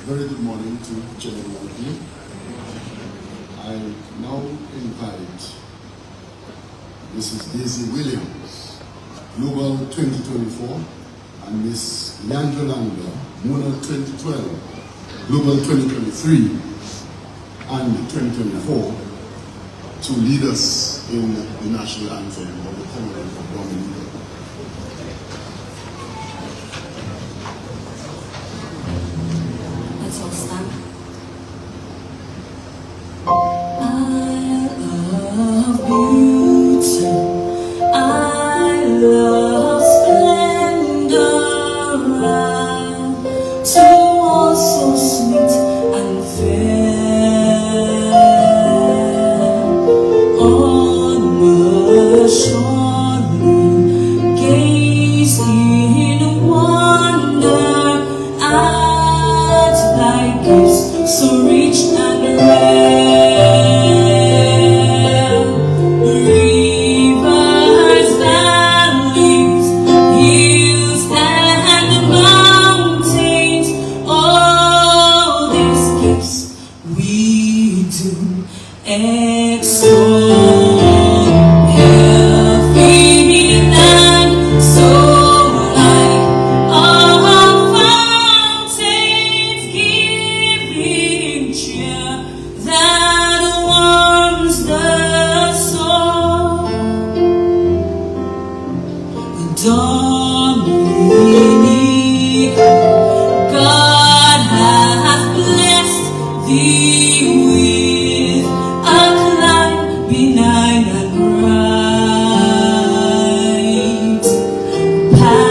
very good morning to each and every one of you. I now invite Mrs. Daisy Williams, Global 2024, and Miss Leandra Landa, Mona 2012, Global 2023, and 2024, to lead us in the national anthem of the Commonwealth of Dominica. Let's all stand. I love beauty, I love splendor, to all so sweet and fair. Honor surely, gaze in wonder at thy gifts so rich and rare. Rivers, valleys, hills, and mountains, all these gifts we do extol. Heaven and soul like all fountains, giving cheer that warms the soul. Dominica, God hath blessed thee with a clime benign and bright,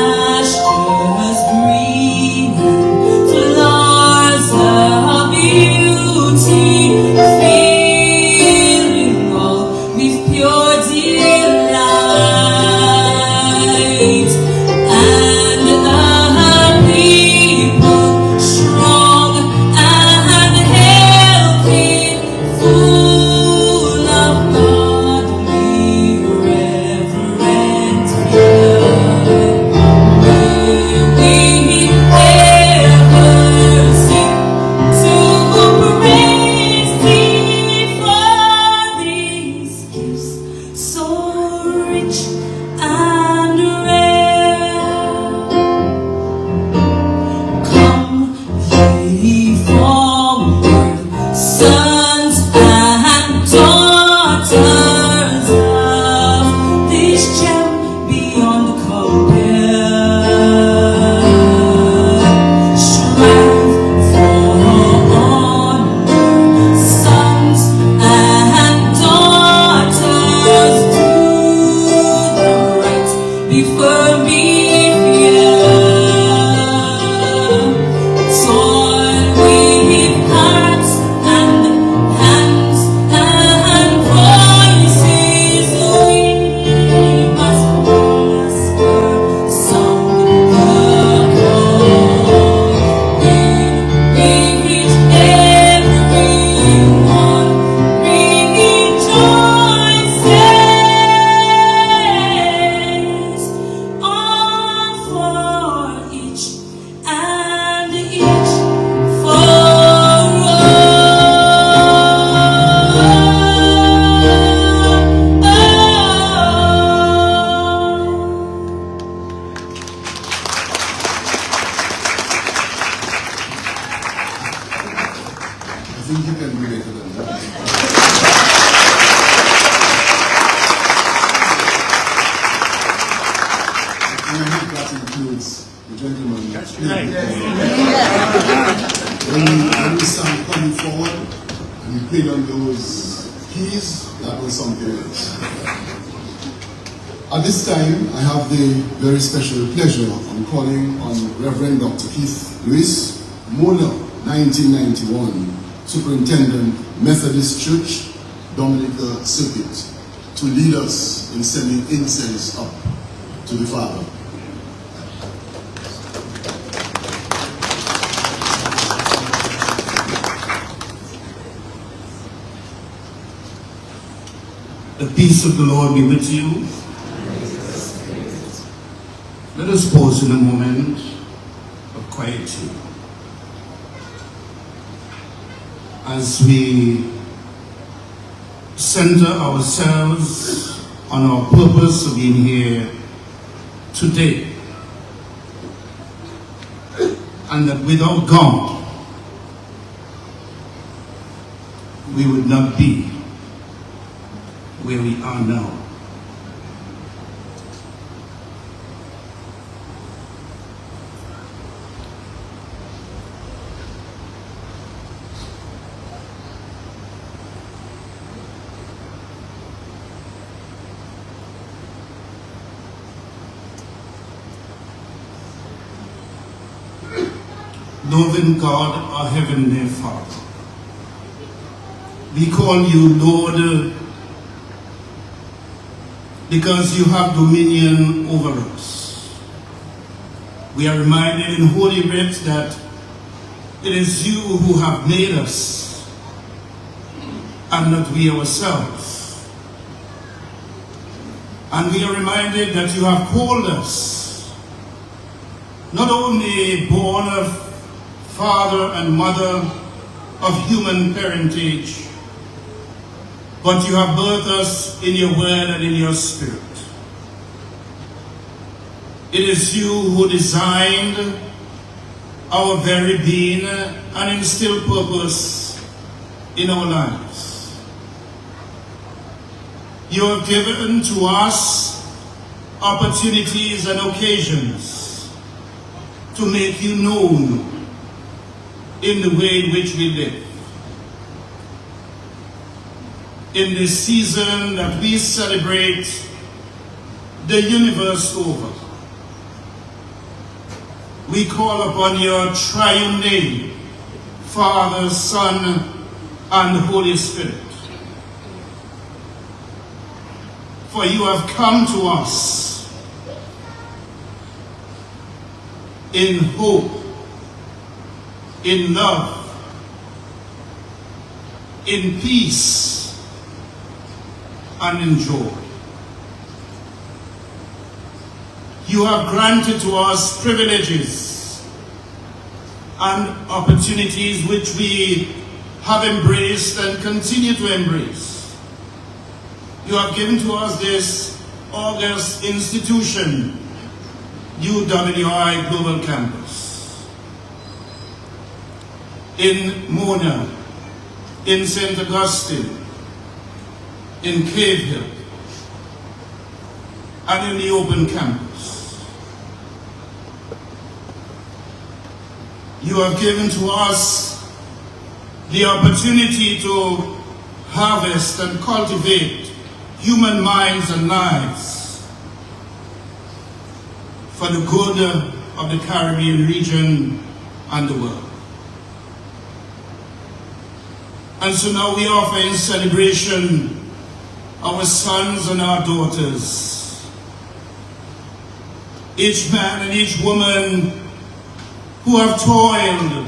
pastures green and flowers of beauty, filling all with pure delight, and a people strong and healthy, full of godly reverent fear. May we ever sing to praise thee for these gifts so rich and rare. Come ye forward, sons and daughters of this gem beyond compare. Strive for honor, sons and daughters, do the right, be firm, be fair. Toil with hearts and hands and voices, we must whisper song the call, in which everyone rejoices, all for each and each for all. I think you can do better than that. And I think that includes the gentleman. That's right. When we started coming forward and we played on those keys, that was something else. At this time, I have the very special pleasure of calling on Reverend Dr. Keith Lewis, Mona, 1991, Superintendent, Methodist Church, Dominica Circuit, to lead us in sending incense up to the Father. The peace of the Lord be with you. Let us pause in a moment of quietude. as we center ourselves on our purpose of being here today, and that without God, we would not be where we are now. Loving God, our Heavenly Father, we call you Lord because you have dominion over us. We are reminded in Holy Writ that it is you who have made us and not we ourselves. And we are reminded that you have called us, not only born of father and mother of human parentage, but you have birthed us in your word and in your spirit. It is you who designed our very being and instilled purpose in our lives. You have given to us opportunities and occasions to make you known in the way in which we live. In this season that we celebrate the universe over, we call upon your triune name, Father, Son, and Holy Spirit. For you have come to us in hope, in love, in peace, and in joy. You have granted to us privileges and opportunities which we have embraced and continue to embrace. You have given to us this august institution, U.W.I. Global Campus, in Mona, in St. Augustine, in Cave Hill, and in the open campus. You have given to us the opportunity to harvest and cultivate human minds and lives for the good of the Caribbean region and the world. And so now we offer in celebration our sons and our daughters, each man and each woman who have toiled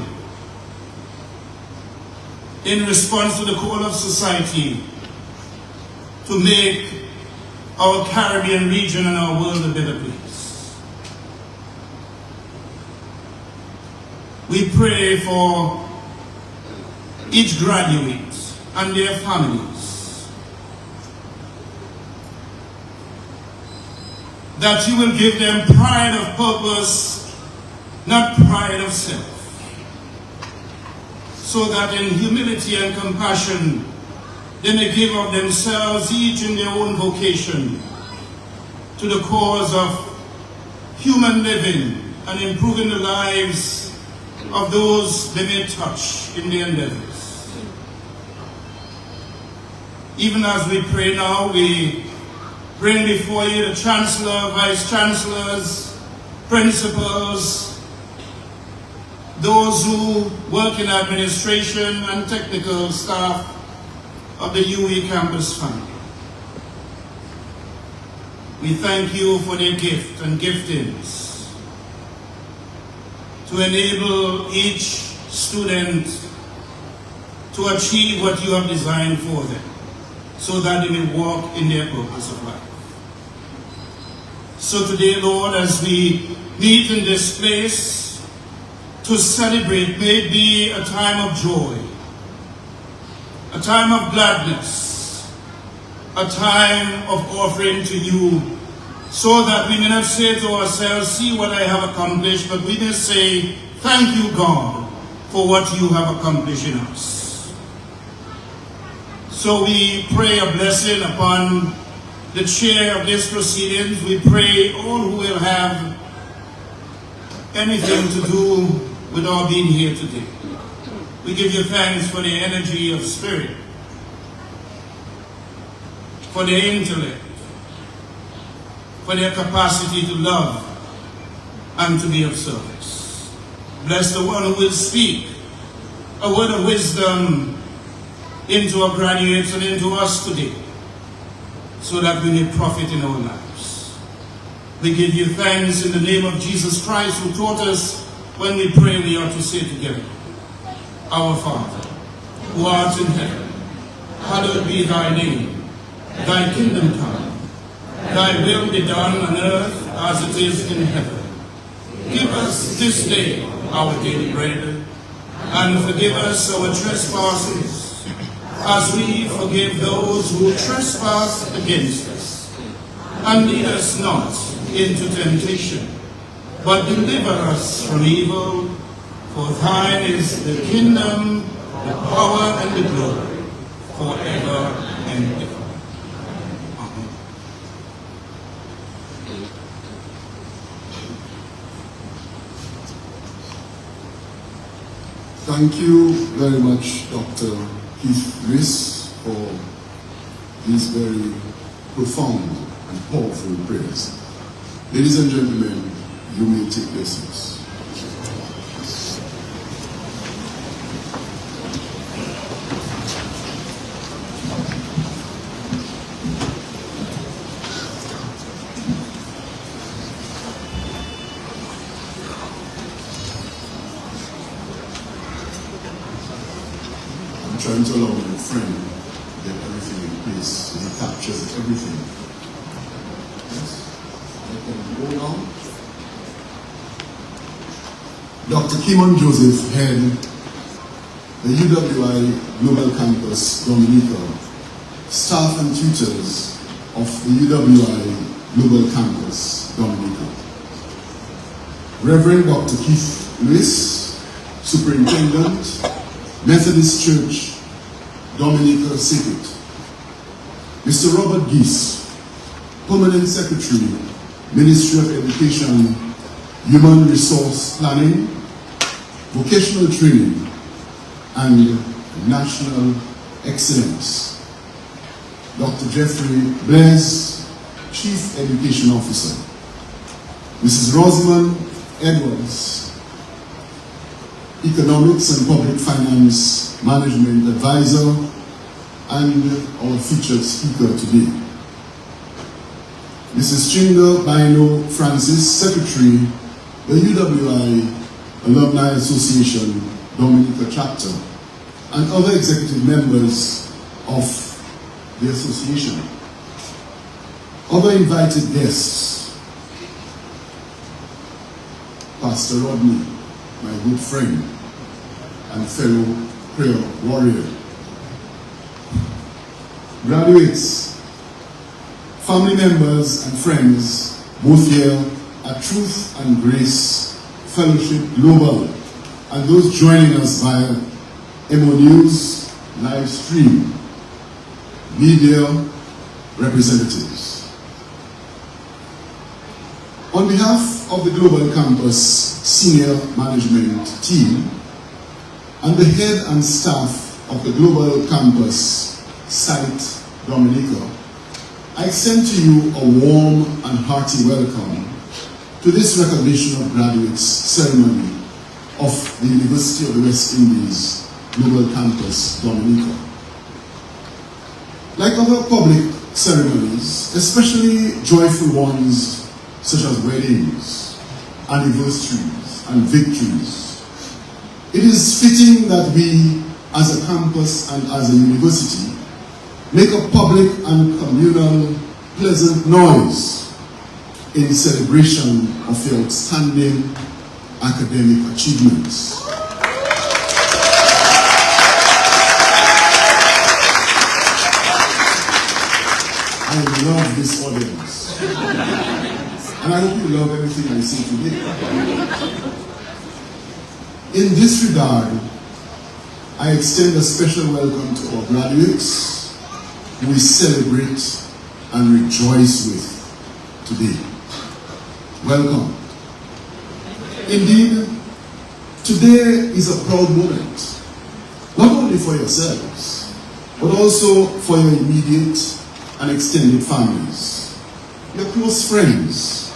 in response to the call of society to make our Caribbean region and our world a better place. We pray for each graduate and their families, that you will give them pride of purpose, not pride of self, so that in humility and compassion they may give of themselves, each in their own vocation, to the cause of human living and improving the lives of those they may touch in their endeavors. Even as we pray now, we bring before you the Chancellor, Vice Chancellors, Principals, those who work in administration and technical staff of the U.W.I campus family. We thank you for their gift and giftings to enable each student to achieve what you have designed for them, so that they may walk in their purpose of life. So today, Lord, as we meet in this place to celebrate, may it be a time of joy, a time of gladness, a time of offering to you, so that we may not say to ourselves, see what I have accomplished, but we may say, thank you, God, for what you have accomplished in us. So we pray a blessing upon the chair of these proceedings. We pray all who will have anything to do with our being here today. We give you thanks for the energy of spirit, for their intellect, for their capacity to love and to be of service. Bless the one who will speak a word of wisdom into our graduates and into us today, so that we may profit in our lives. We give you thanks in the name of Jesus Christ, who taught us when we pray we ought to say together, Our Father, who art in heaven, hallowed be thy name. Thy kingdom come. Thy will be done on earth as it is in heaven. Give us this day our daily bread, and forgive us our trespasses, as we forgive those who trespass against us. And lead us not into temptation, but deliver us from evil. For thine is the kingdom, the power, and the glory, forever and ever. Amen. Thank you very much, Dr. Keith Lewis, for these very profound and powerful prayers. Ladies and gentlemen, you may take your seats. Trying to allow my friend to get everything in place so he captures everything. Yes. I can go now. Dr. Kimon Joseph head the U.W.I. Global Campus Dominica, staff and tutors of the U.W.I. Global Campus Dominica. Reverend Dr. Keith Lewis, Superintendent, Methodist Church, Dominica Circuit. Mr. Robert Geese, Permanent Secretary, Ministry of Education, Human Resource Planning, Vocational Training, and National Excellence. Dr. Jeffrey Blaise, Chief Education Officer. Mrs. Rosamond Edwards, Economics and Public Finance Management Advisor, and our featured speaker today. Mrs. Chinga Baino Francis, Secretary, the U.W.I. Alumni Association, Dominica Chapter, and other executive members of the association. Other invited guests, Pastor Rodney, my good friend and fellow prayer warrior. Graduates, family members and friends, both here at Truth and Grace Fellowship Global, and those joining us via Emonews live stream, media representatives. On behalf of the Global Campus Senior Management Team and the head and staff of the Global Campus Site Dominica, I extend to you a warm and hearty welcome to this recognition of graduates ceremony of the University of the West Indies Global Campus Dominica. Like other public ceremonies, especially joyful ones such as weddings, anniversaries, and victories, it is fitting that we, as a campus and as a university, make a public and communal pleasant noise in celebration of your outstanding academic achievements. I love this audience. And I hope you love everything I say today. In this regard, I extend a special welcome to our graduates who we celebrate and rejoice with today. Welcome. Indeed, today is a proud moment, not only for yourselves, but also for your immediate and extended families, your close friends,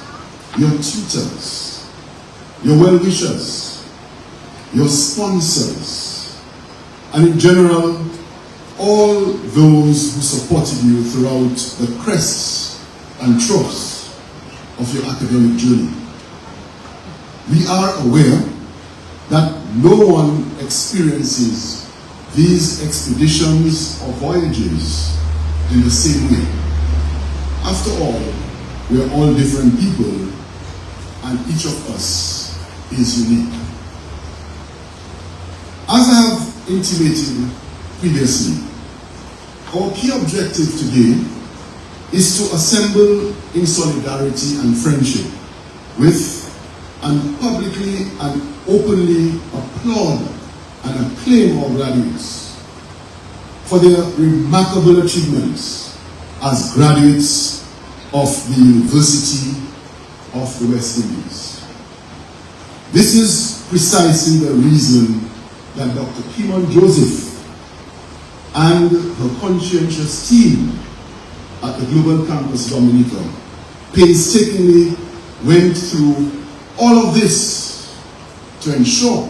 your tutors, your well-wishers, your sponsors, and in general, all those who supported you throughout the crests and troughs of your academic journey. We are aware that no one experiences these expeditions or voyages in the same way. After all, we are all different people, and each of us is unique. As I have intimated previously, our key objective today is to assemble in solidarity and friendship with and publicly and openly applaud and acclaim our graduates for their remarkable achievements as graduates of the University of the West Indies. This is precisely the reason that Dr. Kimon Joseph and her conscientious team at the Global Campus Dominica painstakingly went through all of this to ensure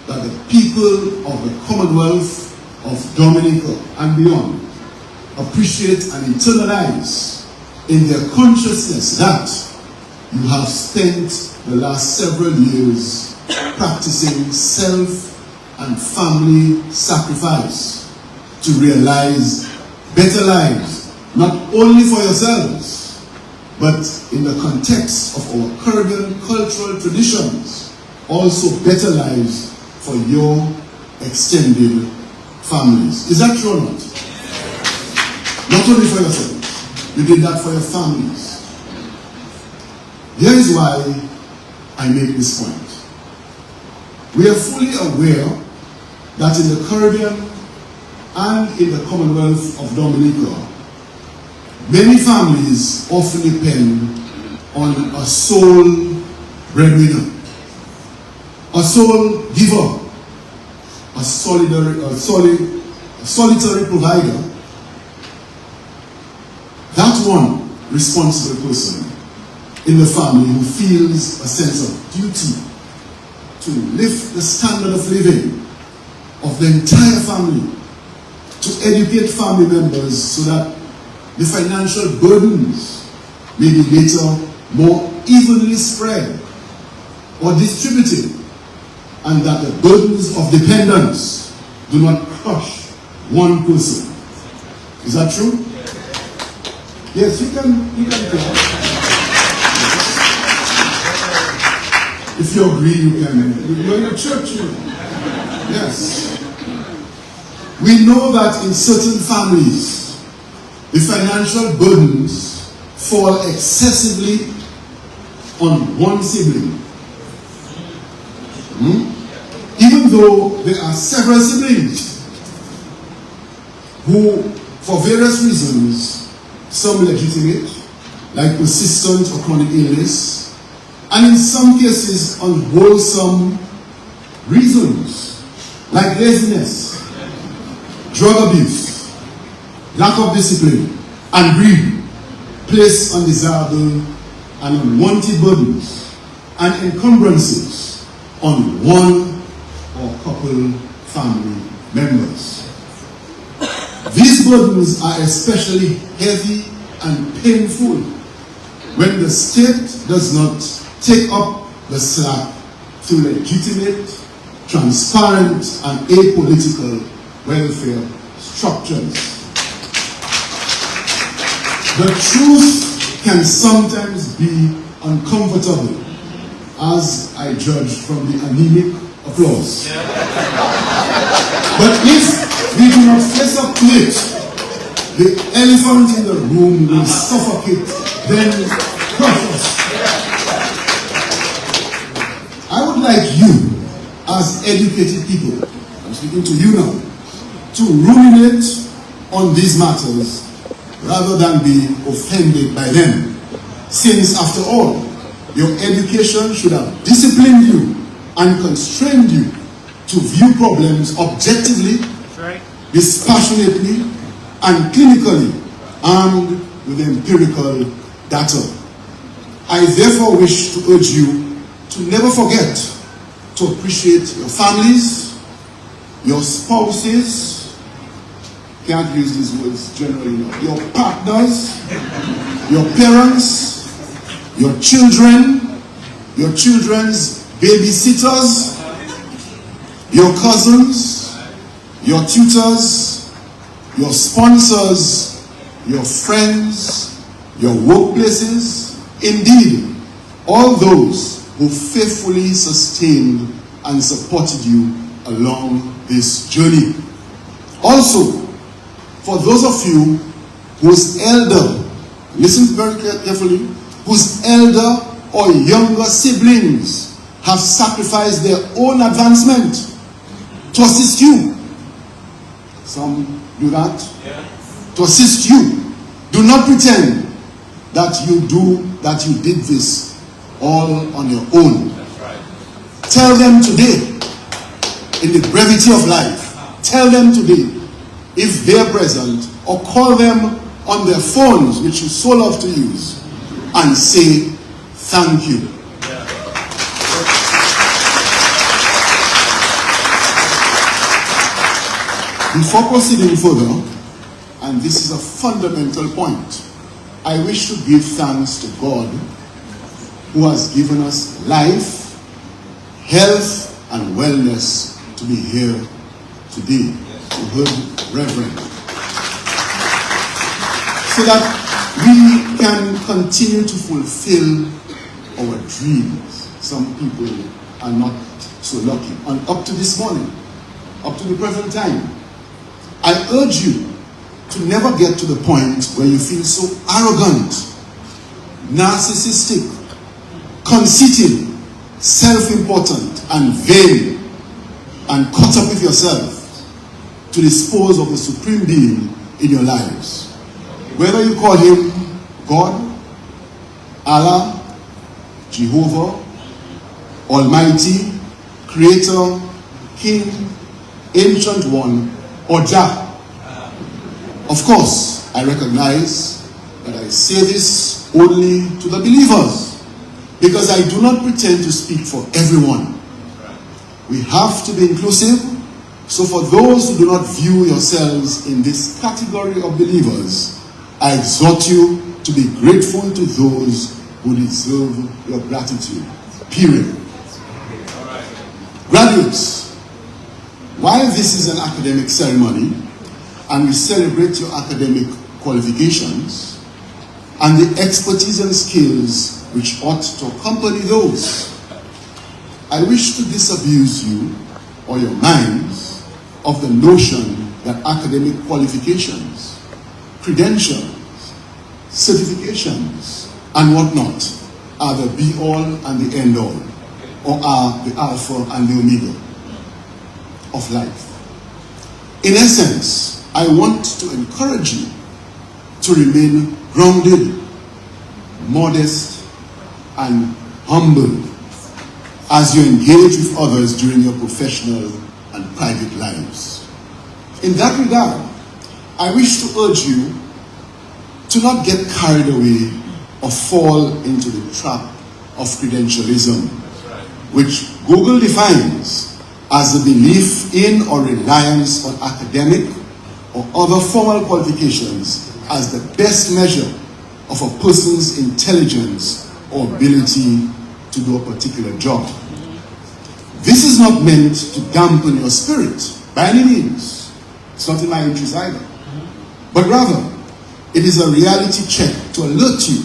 that the people of the Commonwealth of Dominica and beyond appreciate and internalize in their consciousness that you have spent the last several years practicing self and family sacrifice to realize better lives, not only for yourselves, but in the context of our Caribbean cultural traditions, also better lives for your extended families. Is that true or not? Not only for yourselves, you did that for your families. Here is why I make this point. We are fully aware that in the Caribbean and in the Commonwealth of Dominica, many families often depend on a sole breadwinner, a sole giver, a solitary provider. That one responsible person in the family who feels a sense of duty to lift the standard of living of the entire family, to educate family members so that the financial burdens may be later more evenly spread or distributed, and that the burdens of dependence do not crush one person. Is that true? Yes, you can clap. If you agree, you can. You're in a church, you know. Yes. We know that in certain families, the financial burdens fall excessively on one sibling. Even though there are several siblings who, for various reasons, some legitimate, like persistent or chronic illness, and in some cases unwholesome reasons, like laziness, drug abuse, lack of discipline, and greed, place undesirable and unwanted burdens and encumbrances on one or couple family members. These burdens are especially heavy and painful when the state does not take up the slack through legitimate, transparent, and apolitical welfare structures. The truth can sometimes be uncomfortable, as I judge from the anemic applause. But if we do not face up to it, The elephant in the room will suffocate, then crush us. I would like you, as educated people, I'm speaking to you now, to ruminate on these matters rather than be offended by them. Since, after all, your education should have disciplined you and constrained you to view problems objectively, dispassionately, and clinically, armed with empirical data. I therefore wish to urge you to never forget to appreciate your families, your spouses, can't use these words generally, your partners, your parents, your children, your children's babysitters, your cousins, your tutors, your sponsors, your friends, your workplaces, indeed, all those who faithfully sustained and supported you along this journey. Also, for those of you whose elder, listen very carefully, whose elder or younger siblings have sacrificed their own advancement to assist you. Some do that. Yeah. To assist you. Do not pretend that you did this all on your own. That's right. Tell them today, in the brevity of life, tell them today, if they're present, or call them on their phones, which you so love to use, and say thank you. Yeah. Before proceeding further, and this is a fundamental point, I wish to give thanks to God, who has given us life, health, and wellness to be here today. You heard Reverend. So that we can continue to fulfill our dreams. Some people are not so lucky. And up to this morning, up to the present time, I urge you to never get to the point where you feel so arrogant, narcissistic, conceited, self-important, and vain, and caught up with yourself to dispose of the supreme being in your lives. Whether you call him God, Allah, Jehovah, Almighty, Creator, King, Ancient One, or Jah. Of course, I recognize that I say this only to the believers, because I do not pretend to speak for everyone. We have to be inclusive, so for those who do not view yourselves in this category of believers, I exhort you to be grateful to those who deserve your gratitude. Period. Graduates, while this is an academic ceremony, and we celebrate your academic qualifications and the expertise and skills which ought to accompany those, I wish to disabuse you or your minds of the notion that academic qualifications, credentials, certifications, and whatnot are the be-all and the end-all, or are the alpha and the omega of life. In essence, I want to encourage you to remain grounded, modest, and humble as you engage with others during your professional and private lives. In that regard, I wish to urge you to not get carried away or fall into the trap of credentialism, which Google defines as the belief in or reliance on academic or other formal qualifications as the best measure of a person's intelligence or ability to do a particular job. This is not meant to dampen your spirit by any means. It's not in my interest either. But rather, it is a reality check to alert you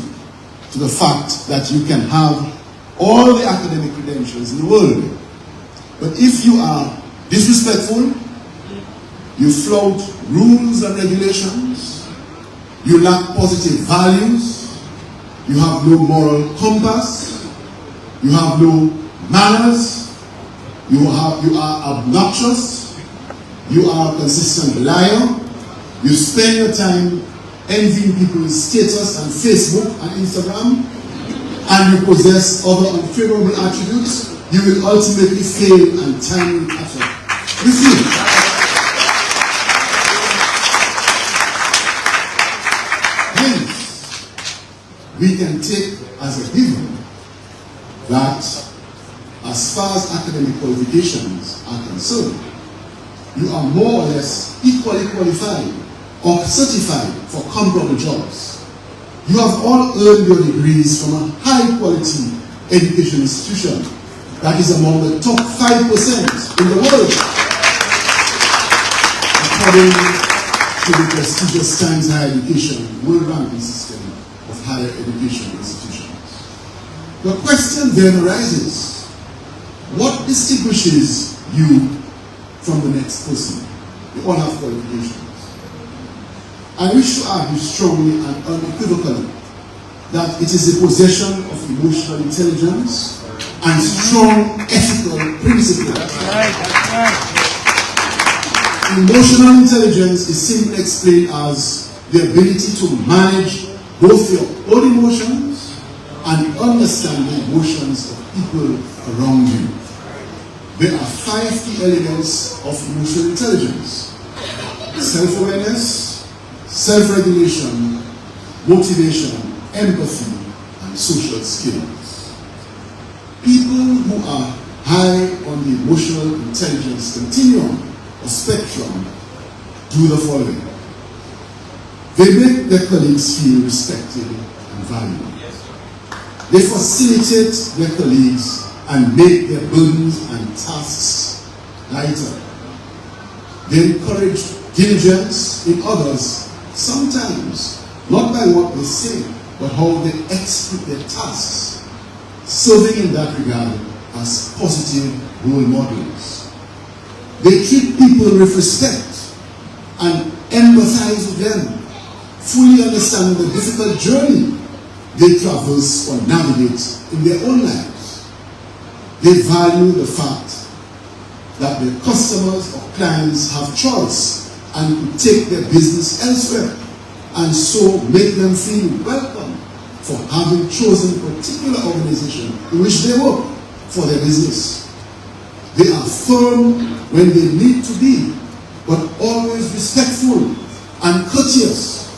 to the fact that you can have all the academic credentials in the world, but if you are disrespectful, you flout rules and regulations, You lack positive values. You have no moral compass. You have no manners. You are obnoxious. You are a consistent liar. You spend your time envying people's status on Facebook and Instagram, and you possess other unfavorable attributes. You will ultimately fail and time will catch up. You see, hence, we can take as a given that as far as academic qualifications are concerned, you are more or less equally qualified or certified for comparable jobs. You have all earned your degrees from a high-quality education institution that is among the top 5% in the world, according to the prestigious Times Higher Education World Ranking System of Higher Education Institutions. The question then arises, what distinguishes you from the next person? We all have qualifications. I wish to argue strongly and unequivocally that it is the possession of emotional intelligence and strong ethical principles. Emotional intelligence is simply explained as the ability to manage both your own emotions and understand the emotions of people around you. There are 5 key elements of emotional intelligence: self-awareness, self-regulation, motivation, empathy, and social skills. People who are high on the emotional intelligence continuum or spectrum do the following. They make their colleagues feel respected and valued. They facilitate their colleagues and make their burdens and tasks lighter. They encourage diligence in others, sometimes not by what they say, but how they execute their tasks, serving in that regard as positive role models. They treat people with respect and empathize with them, fully understanding the difficult journey they traverse or navigate in their own lives. They value the fact that their customers or clients have choice and could take their business elsewhere, and so make them feel welcome for having chosen a particular organization in which they work for their business. They are firm when they need to be, but always respectful and courteous,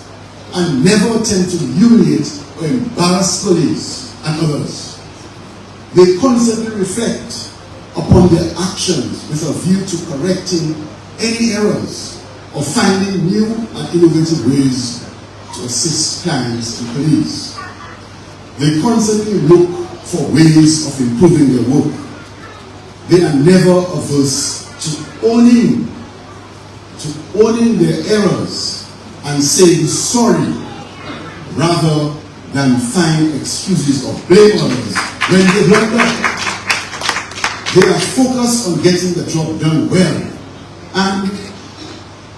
and never attempt to humiliate or embarrass colleagues and others. They constantly reflect upon their actions with a view to correcting any errors or finding new and innovative ways to assist clients and colleagues. They constantly look for ways of improving their work. They are never averse to owning their errors and saying sorry, rather than find excuses or blame others when they blunder. They are focused on getting the job done well, and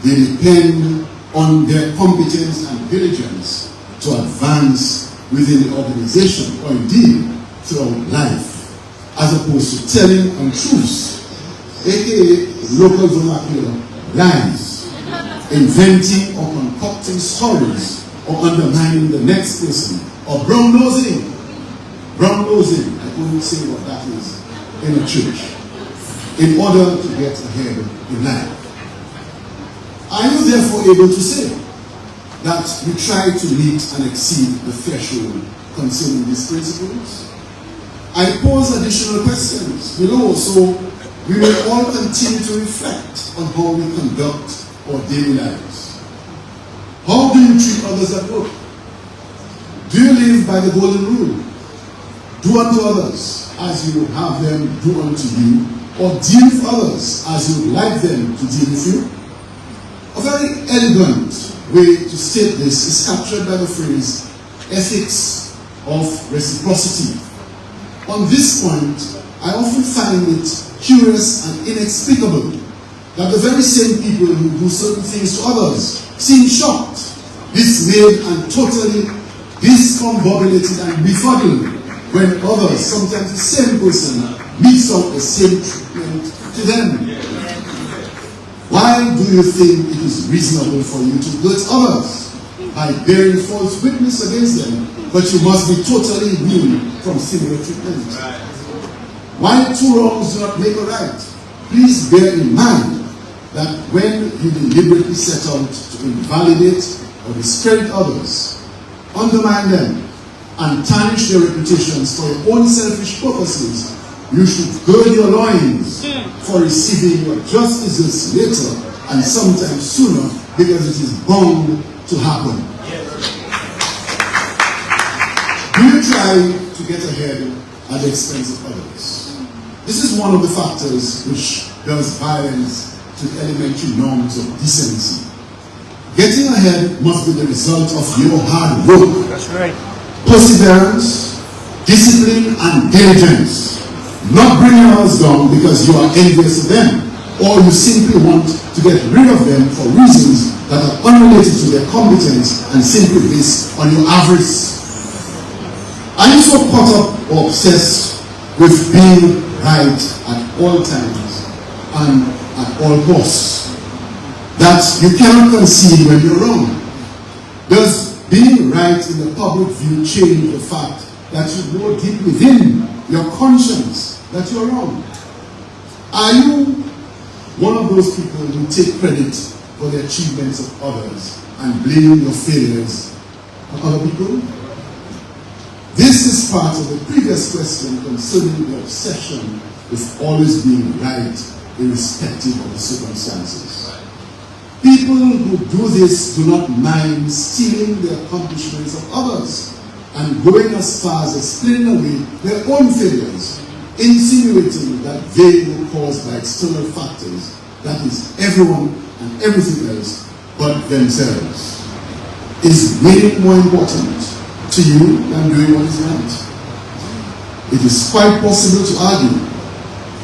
they depend on their competence and diligence to advance within the organization or indeed throughout life, as opposed to telling untruths, aka local vernacular lies, inventing or concocting stories or undermining the next person, or brown-nosing. Brown-nosing, I couldn't say what that is in a church, in order to get ahead in life. Are you therefore able to say that we try to meet and exceed the threshold concerning these principles? I pose additional questions below, so we will all continue to reflect on how we conduct our daily lives. How do you treat others at work? Do you live by the golden rule? Do unto others as you would have them do unto you, or deal with others as you would like them to deal with you? A very elegant way to state this is captured by the phrase ethics of reciprocity. On this point, I often find it curious and inexplicable that the very same people who do certain things to others seem shocked dismayed and totally discombobulated and befuddled when others, sometimes the same person, meets out the same treatment to them? Why do you think it is reasonable for you to hurt others by bearing false witness against them, but you must be totally immune from similar treatment? Why two wrongs do not make a right? Please bear in mind that when you deliberately set out to invalidate or discredit others, undermine them, and tarnish their reputations for your own selfish purposes, you should gird your loins for receiving your justices later and sometimes sooner, because it is bound to happen. Do you try to get ahead at the expense of others? This is one of the factors which does violence to the elementary norms of decency. Getting ahead must be the result of your hard work. That's right. Perseverance, Discipline and diligence. Not bringing others down because you are envious of them, or you simply want to get rid of them for reasons that are unrelated to their competence and simply based on your avarice. Are you so caught up or obsessed with being right at all times and at all costs that you cannot concede when you're wrong? Does being right in the public view change the fact that you know deep within your conscience that you're wrong? Are you one of those people who take credit for the achievements of others and blame your failures on other people? This is part of the previous question concerning the obsession with always being right, irrespective of the circumstances. People who do this do not mind stealing the accomplishments of others and going as far as explaining away their own failures, insinuating that they were caused by external factors, that is, everyone and everything else but themselves. Is winning more important to you than doing what is right? It is quite possible to argue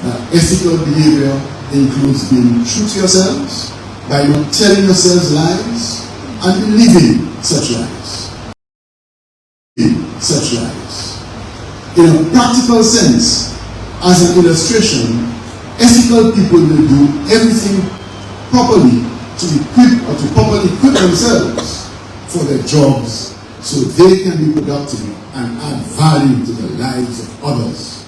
that ethical behavior includes being true to yourselves by not telling yourselves lies and believing such lies. In a practical sense, as an illustration, ethical people will do everything properly to equip or to properly equip themselves for their jobs so they can be productive and add value to the lives of others.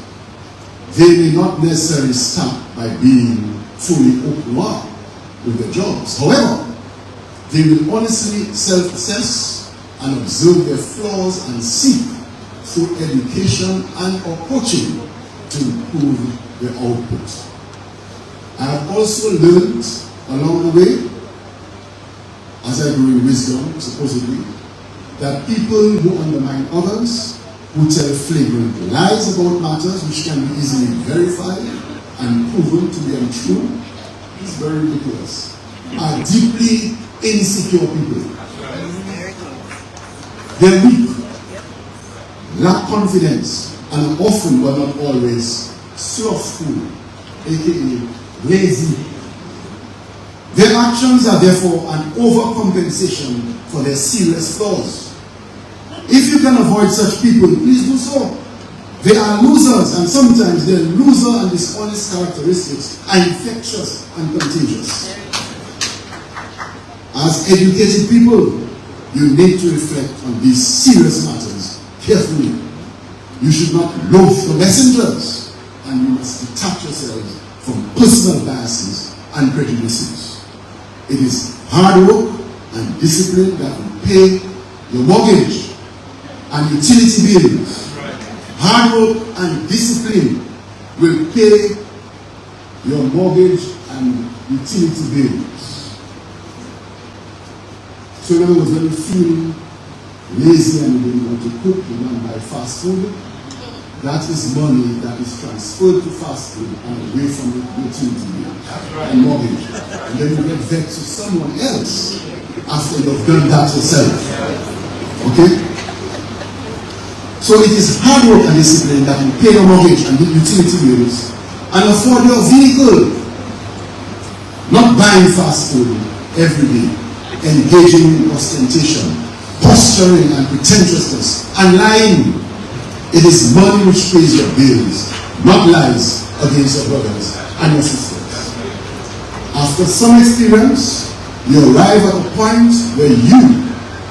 They may not necessarily start by being fully au courant with their jobs. However, they will honestly self-assess and observe their flaws and seek through education and or coaching to improve their output. I have also learned along the way, as I grew in wisdom, supposedly, that people who undermine others, who tell flagrant lies about matters which can be easily verified and proven to be untrue, is very ridiculous, are deeply insecure people. They're weak, lack confidence, and often, but not always, slothful, aka lazy. Their actions are therefore an overcompensation for their serious flaws. If you can avoid such people, please do so. They are losers, and sometimes their loser and dishonest characteristics are infectious and contagious. As educated people, you need to reflect on these serious matters carefully. You should not loathe the messengers, and you must detach yourselves from personal biases and prejudices. It is hard work and discipline that will pay your mortgage and utility bills. Hard work and discipline will pay your mortgage and utility bills. So in other words, when you feel lazy and you don't want to cook, you want to buy fast food, that is money that is transferred to fast food and away from the utility bill and mortgage. And then you get vexed with someone else after you've done that yourself. Okay? So it is hard work and discipline that will pay your mortgage and the utility bills and afford your vehicle. Not buying fast food every day, engaging in ostentation, posturing and pretentiousness, and lying. It is money which pays your bills, not lies against your brothers and your sisters. After some experience, you arrive at a point where you,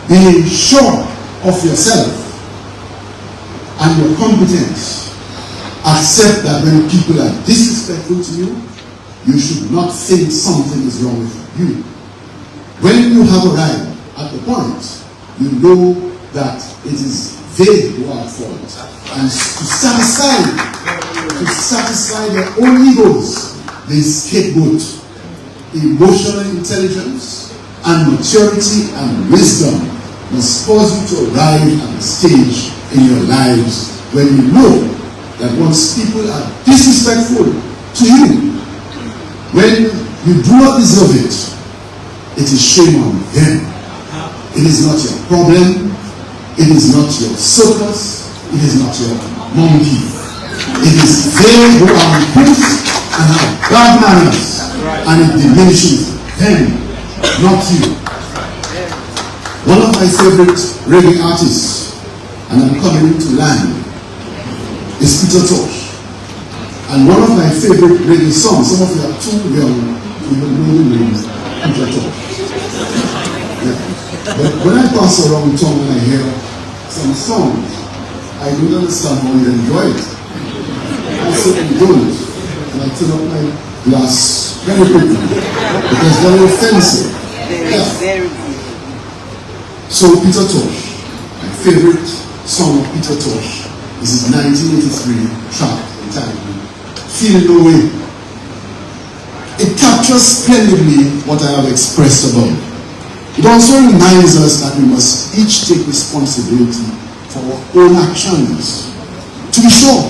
being sure of yourself and your competence, accept that when people are disrespectful to you, you should not think something is wrong with you. When you have arrived at the point, you know that it is they who are at fault. And to satisfy their own egos, they scapegoat. Emotional intelligence and maturity and wisdom must cause you to arrive at a stage in your lives when you know that once people are disrespectful to you, when you do not deserve it, it is shame on them. It is not your problem. It is not your circus. It is not your monkey. It is they who are uncouth and have bad manners, and it diminishes them, not you. One of my favorite reggae artists, and I'm coming into land, is Peter Tosh. And one of my favorite reggae songs, some of you are too young, you will know the name, Peter Tosh. Yeah. But when I pass around town and I hear some songs, I don't understand how you enjoy it. I certainly don't. And I turn up my glass very quickly because they're very offensive. Very good. So Peter Tosh, my favorite song of Peter Tosh is his 1983 track entitled Feel No Way. It captures splendidly what I have expressed above. It also reminds us that we must each take responsibility for our own actions. To be sure,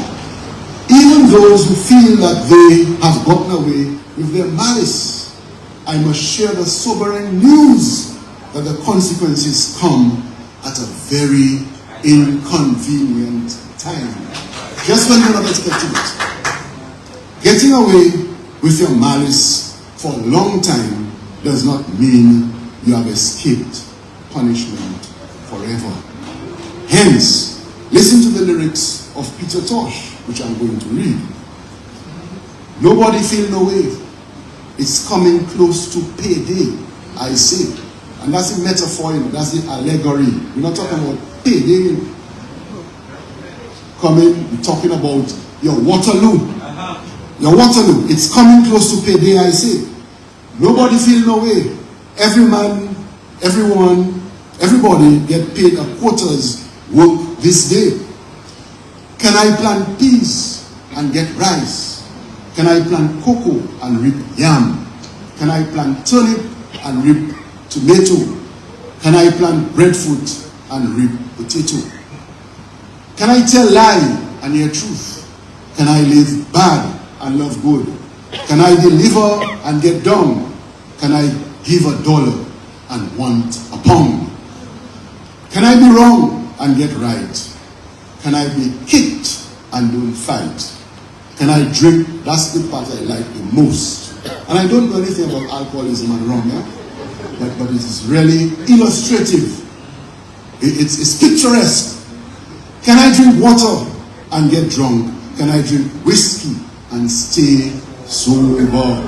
even those who feel that they have gotten away with their malice, I must share the sobering news that the consequences come at a very inconvenient time, just when you're not expecting it. Getting away with your malice for a long time does not mean you have escaped punishment forever. Hence, listen to the lyrics of Peter Tosh, which I'm going to read. Nobody feel no way. It's coming close to payday, I say. And that's the metaphor, that's the allegory. We're not talking about payday. We're talking about your Waterloo. Your Waterloo. It's coming close to payday, I say. Nobody feel no way. Every man, everyone, everybody get paid a quarter's work this day. Can I plant peas and get rice? Can I plant cocoa and reap yam? Can I plant turnip and reap tomato? Can I plant breadfruit and reap potato? Can I tell lie and hear truth? Can I live bad and love good? Can I deliver and get down? Can I give $1 and want a pound? Can I be wrong and get right? Can I be kicked and don't fight? Can I drink? That's the part I like the most. And I don't know anything about alcoholism and rum, yeah? But it is really illustrative. It's picturesque. Can I drink water and get drunk? Can I drink whiskey and stay sober?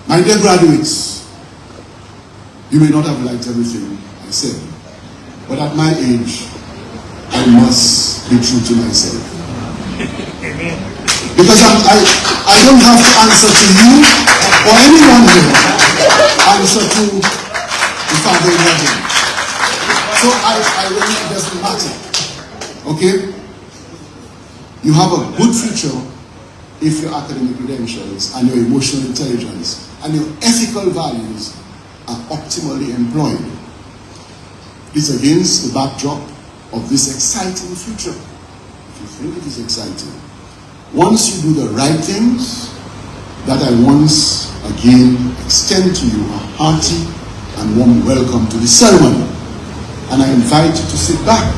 My dear graduates, you may not have liked everything I said, but at my age, I must be true to myself. Because I don't have to answer to you or anyone here. Answer to the Father in heaven. So I really, it doesn't matter. Okay? You have a good future if your academic credentials and your emotional intelligence and your ethical values are optimally employed. It's against the backdrop of this exciting future. If you think it is exciting, once you do the right things, that I once again extend to you a hearty and warm welcome to the ceremony. And I invite you to sit back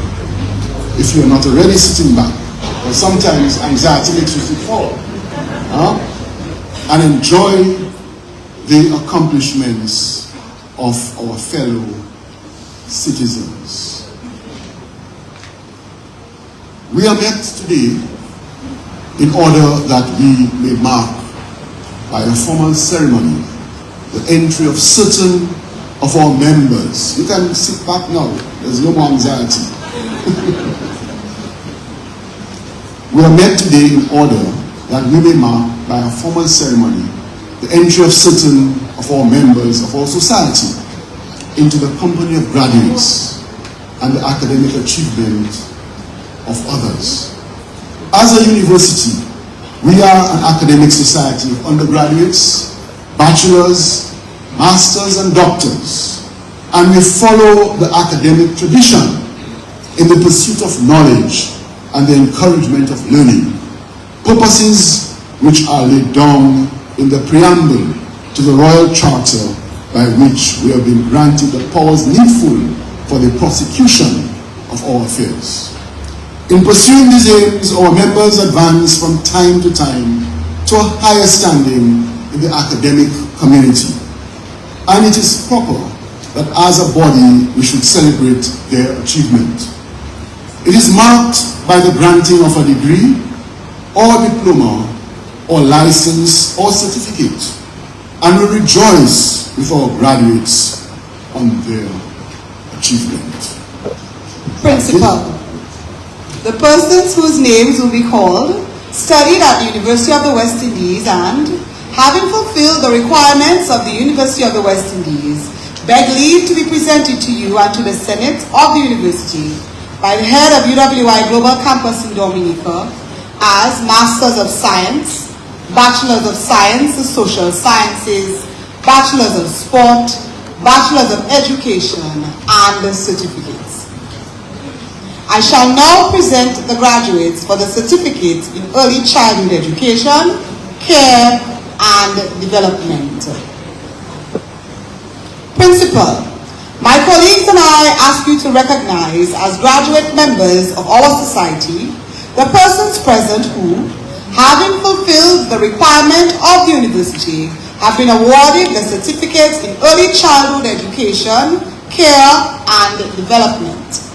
if you are not already sitting back. But sometimes anxiety makes you sit forward. And enjoy the accomplishments of our fellow citizens. We are met today in order that we may mark by a formal ceremony the entry of certain of our members. You can sit back now, there's no more anxiety. We are met today in order that we may mark by a formal ceremony the entry of certain of our members of our society into the company of graduates and the academic achievement of others. As a university, we are an academic society of undergraduates, bachelors, masters, and doctors, and we follow the academic tradition in the pursuit of knowledge and the encouragement of learning, purposes which are laid down in the preamble to the Royal Charter by which we have been granted the powers needful for the prosecution of our affairs. In pursuing these aims, our members advance from time to time to a higher standing in the academic community. And it is proper that as a body we should celebrate their achievement. It is marked by the granting of a degree or diploma or license or certificate, and we rejoice with our graduates on their achievement. Principal. The persons whose names will be called studied at the University of the West Indies and, having fulfilled the requirements of the University of the West Indies, beg leave to be presented to you and to the Senate of the University by the head of U.W.I Global Campus in Dominica as Masters of Science, Bachelors of Science in Social Sciences, Bachelors of Sport, Bachelors of Education, and certificates. I shall now present the graduates for the certificate in early childhood education, care, and development. Principal, my colleagues and I ask you to recognize as graduate members of our society the persons present who, having fulfilled the requirement of the university, have been awarded the certificates in early childhood education, care, and development.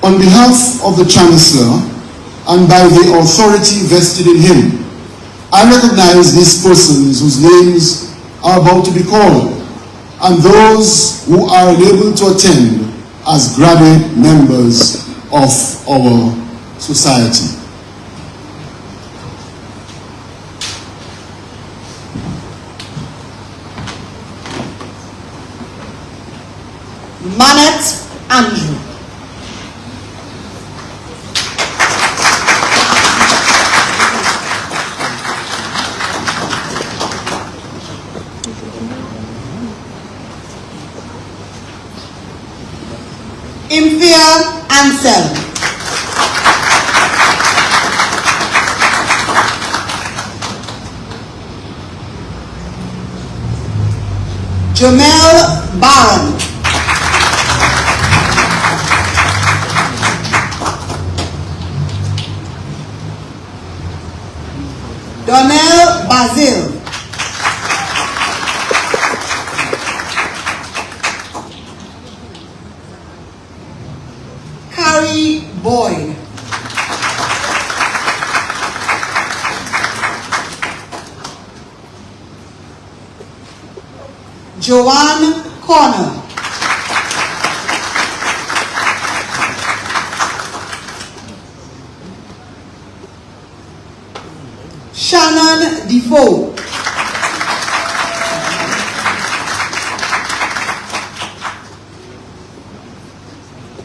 On behalf of the Chancellor and by the authority vested in him, I recognize these persons whose names are about to be called and those who are unable to attend as graduate members of our society. Manet Andrew. Imfia Ansel. Jamel Barron. Donnell Basil. Carrie Boyd. Joanne Corner. Shannon Defoe.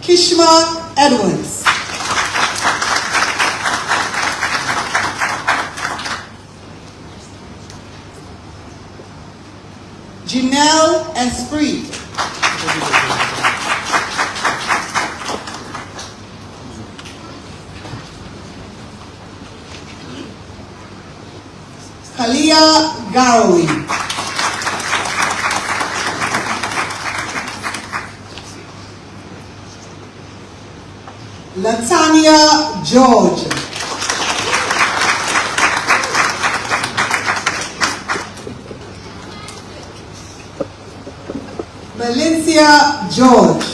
Kishma Edwards. Janelle Esprit. Kalia Garraway. Latanya George. Valencia George.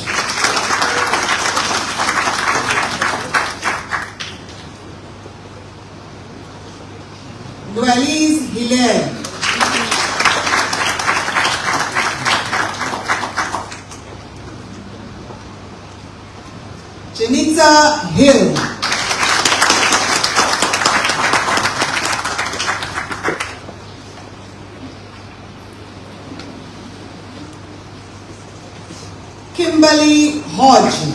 Noelise Hilaire. Janita Hill. Kimberly Hodge.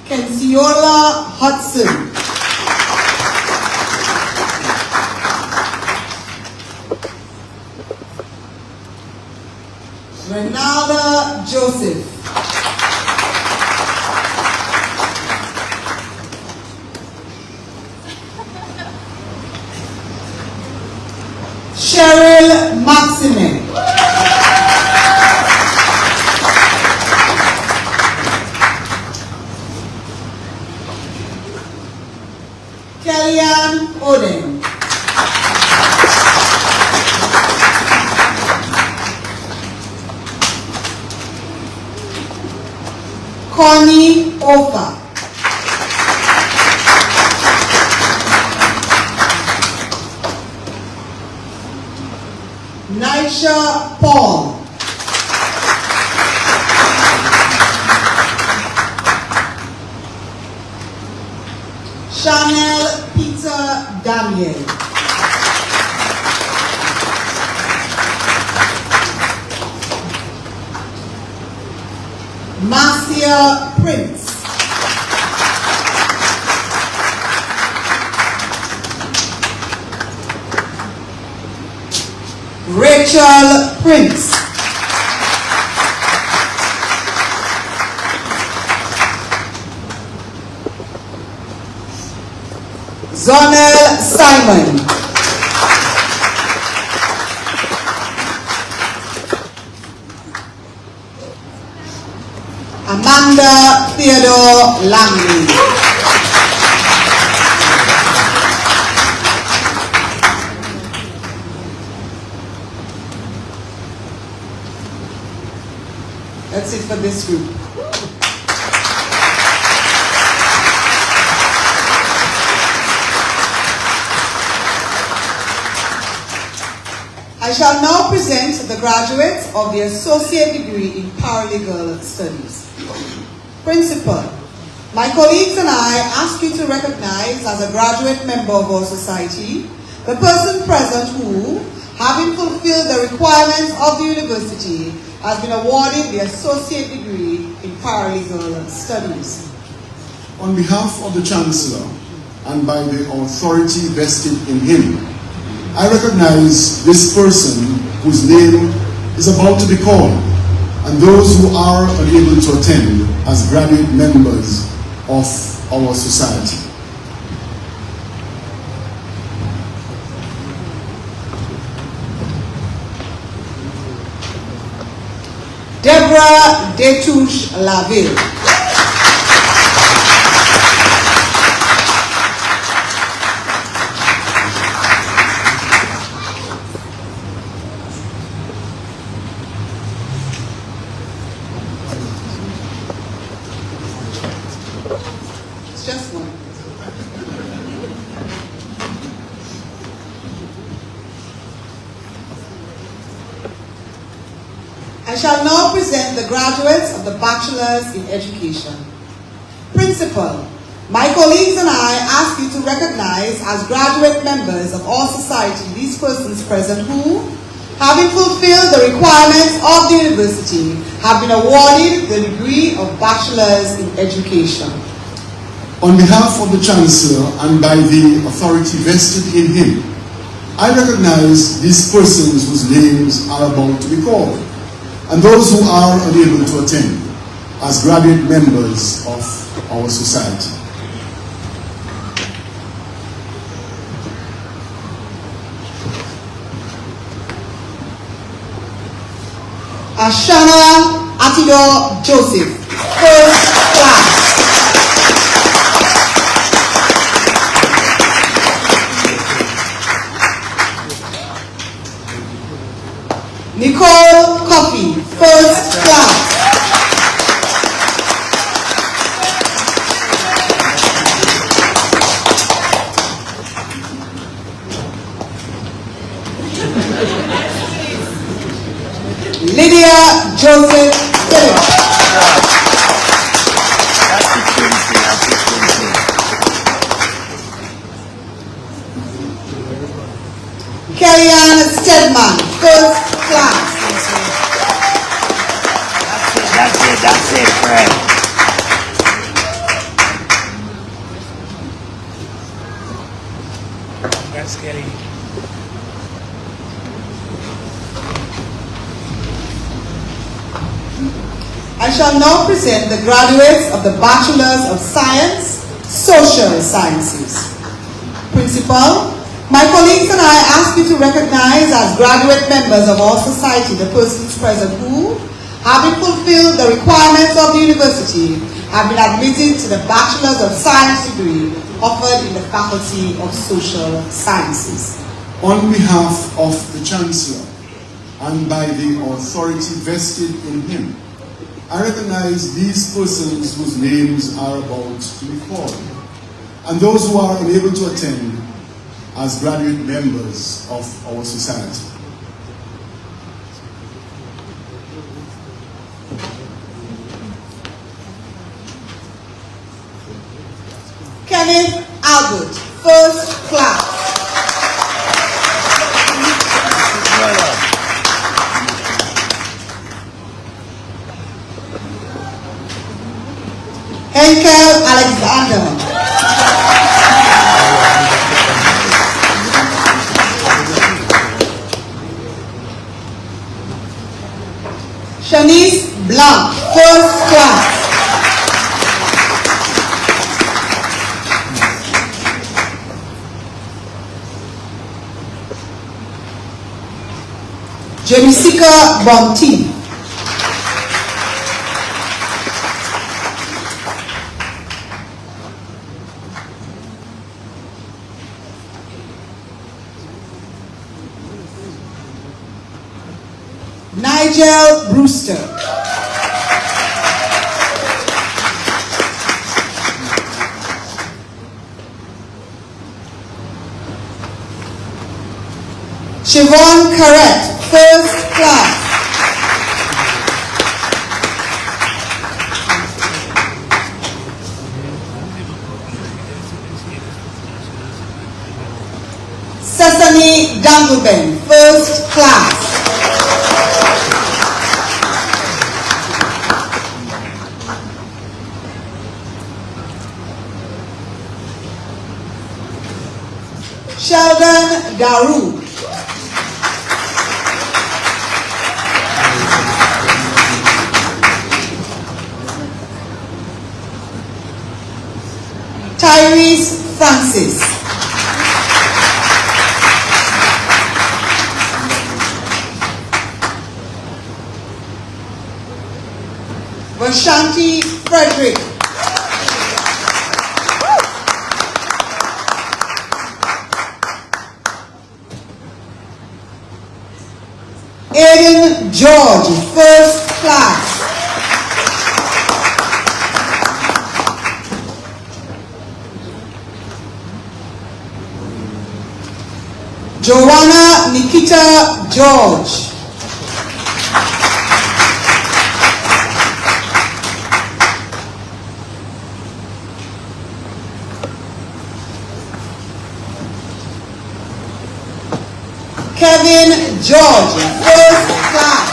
Kensiola Hudson. Renalda Joseph. Cheryl Maximin. Kellyanne Oden. Connie Oka. Nisha Paul. Chanel Peter Daniel. Marcia Prince. Rachel Prince. Zonel Simon. Amanda Theodore Langley. That's it for this group. I shall now present the graduates of the Associate Degree in Paralegal Studies. Principal, my colleagues and I ask you to recognize as a graduate member of our society the person present who, having fulfilled the requirements of the university, has been awarded the Associate Degree in Paralegal Studies. On behalf of the Chancellor and by the authority vested in him, I recognize this person whose name is about to be called, and those who are unable to attend as graduate members of our society. Deborah Detouche Laville. It's just one. I shall now present the graduates of the Bachelors in Education. Principal, my colleagues and I ask you to recognize as graduate members of our society these persons present who, having fulfilled the requirements of the university, have been awarded the degree of Bachelors in Education. On behalf of the Chancellor and by the authority vested in him, I recognize these persons whose names are about to be called, and those who are unable to attend as graduate members of our society. Ashana Atido Joseph, first class. first class. Lydia Joseph Phillips. Kellyanne Stedman, first class. That's it, Fred. That's Kelly. I shall now present the graduates of the Bachelors of Science, Social Sciences. Principal, my colleagues and I ask you to recognize as graduate members of our society the persons present who, having fulfilled the requirements of the university, have been admitted to the Bachelors of Science degree offered in the Faculty of Social Sciences. On behalf of the Chancellor and by the authority vested in him, I recognize these persons whose names are about to be called, and those who are unable to attend as graduate members of our society. Kenneth Albert, first class. Henkel Alexander. Shanice Blanc, first class. Jemisica Bonti. Nigel Brewster. Siobhan Carrette, first class. Sesame Dangleben, first class. Sheldon Daru. Tyrese Francis. Vashanti Frederick. Aiden George, first class. Joanna Nikita George. Kevin George, first class.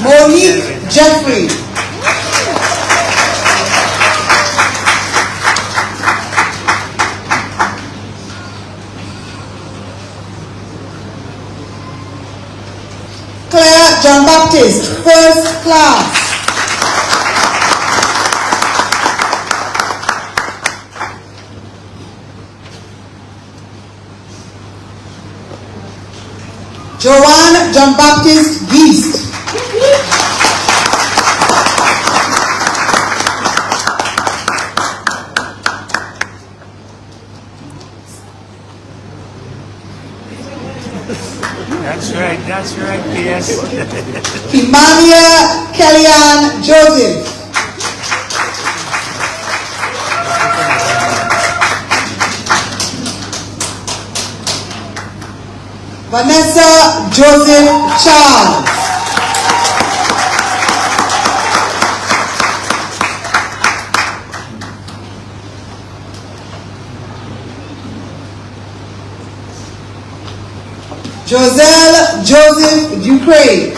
Monique Jeffrey. Claire John Baptist, first class. Joanne John Baptist Geist. That's right, yes. Kimania Kellyanne Joseph. Vanessa Joseph Charles. Joselle Joseph Ducray.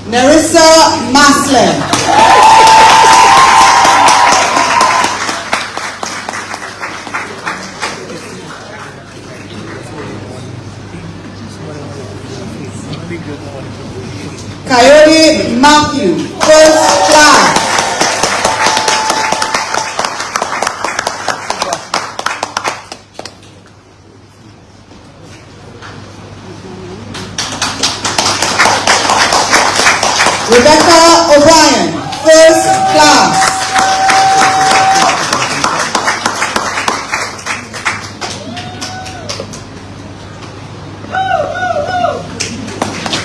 Nerissa Maslin. Coyote Matthew, first class. Rebecca O'Brien, first class.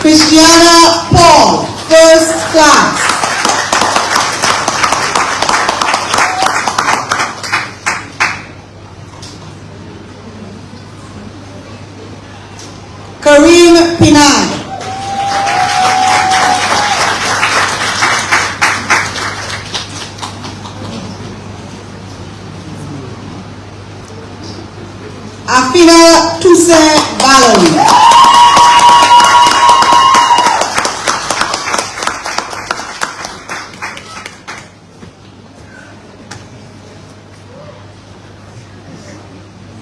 Christiana Paul, first class. Kareem Pinay. Afina Toussaint Valerie.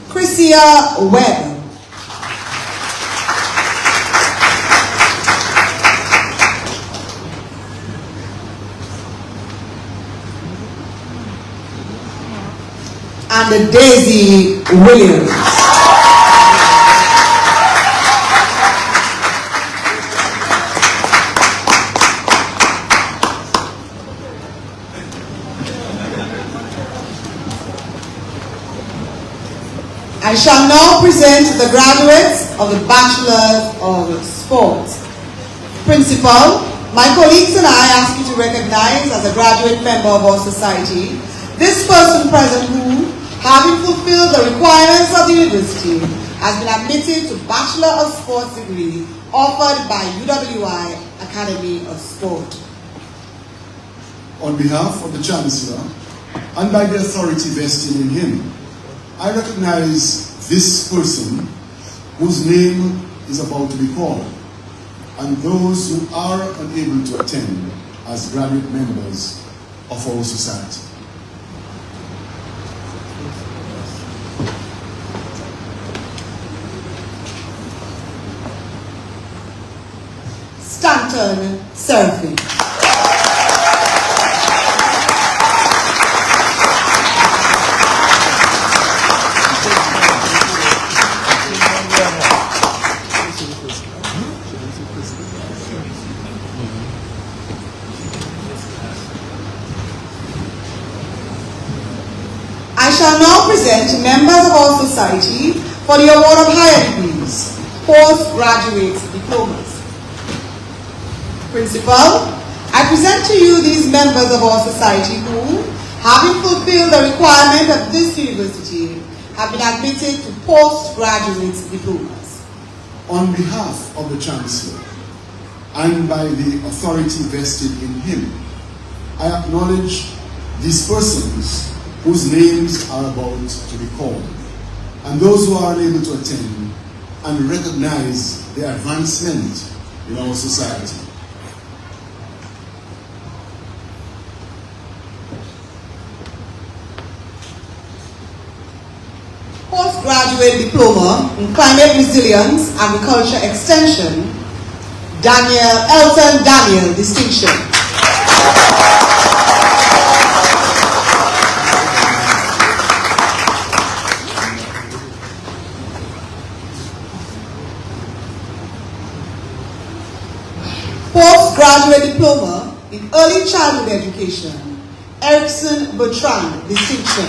Chrissia Webb. And Daisy Williams. I shall now present the graduates of the Bachelor of Sports. Principal, my colleagues and I ask you to recognize as a graduate member of our society this person present who, having fulfilled the requirements of the university, has been admitted to Bachelor of Sports degree offered by U.W.I. Academy of Sport. On behalf of the Chancellor, and by the authority vested in him, I recognize this person whose name is about to be called, and those who are unable to attend as graduate members of our society. Stanton Serafin. I shall now present members of our society for the award of higher degrees, postgraduate diplomas. Principal, I present to you these members of our society who, having fulfilled the requirement of this university, have been admitted to postgraduate diplomas. On behalf of the Chancellor, and by the authority vested in him, I acknowledge these persons whose names are about to be called, and those who are unable to attend, and recognize their advancement in our society. Postgraduate Diploma in Climate Resilience, Agriculture Extension, Elton Daniel, distinction. postgraduate diploma in early childhood education, Erickson Bertrand, distinction.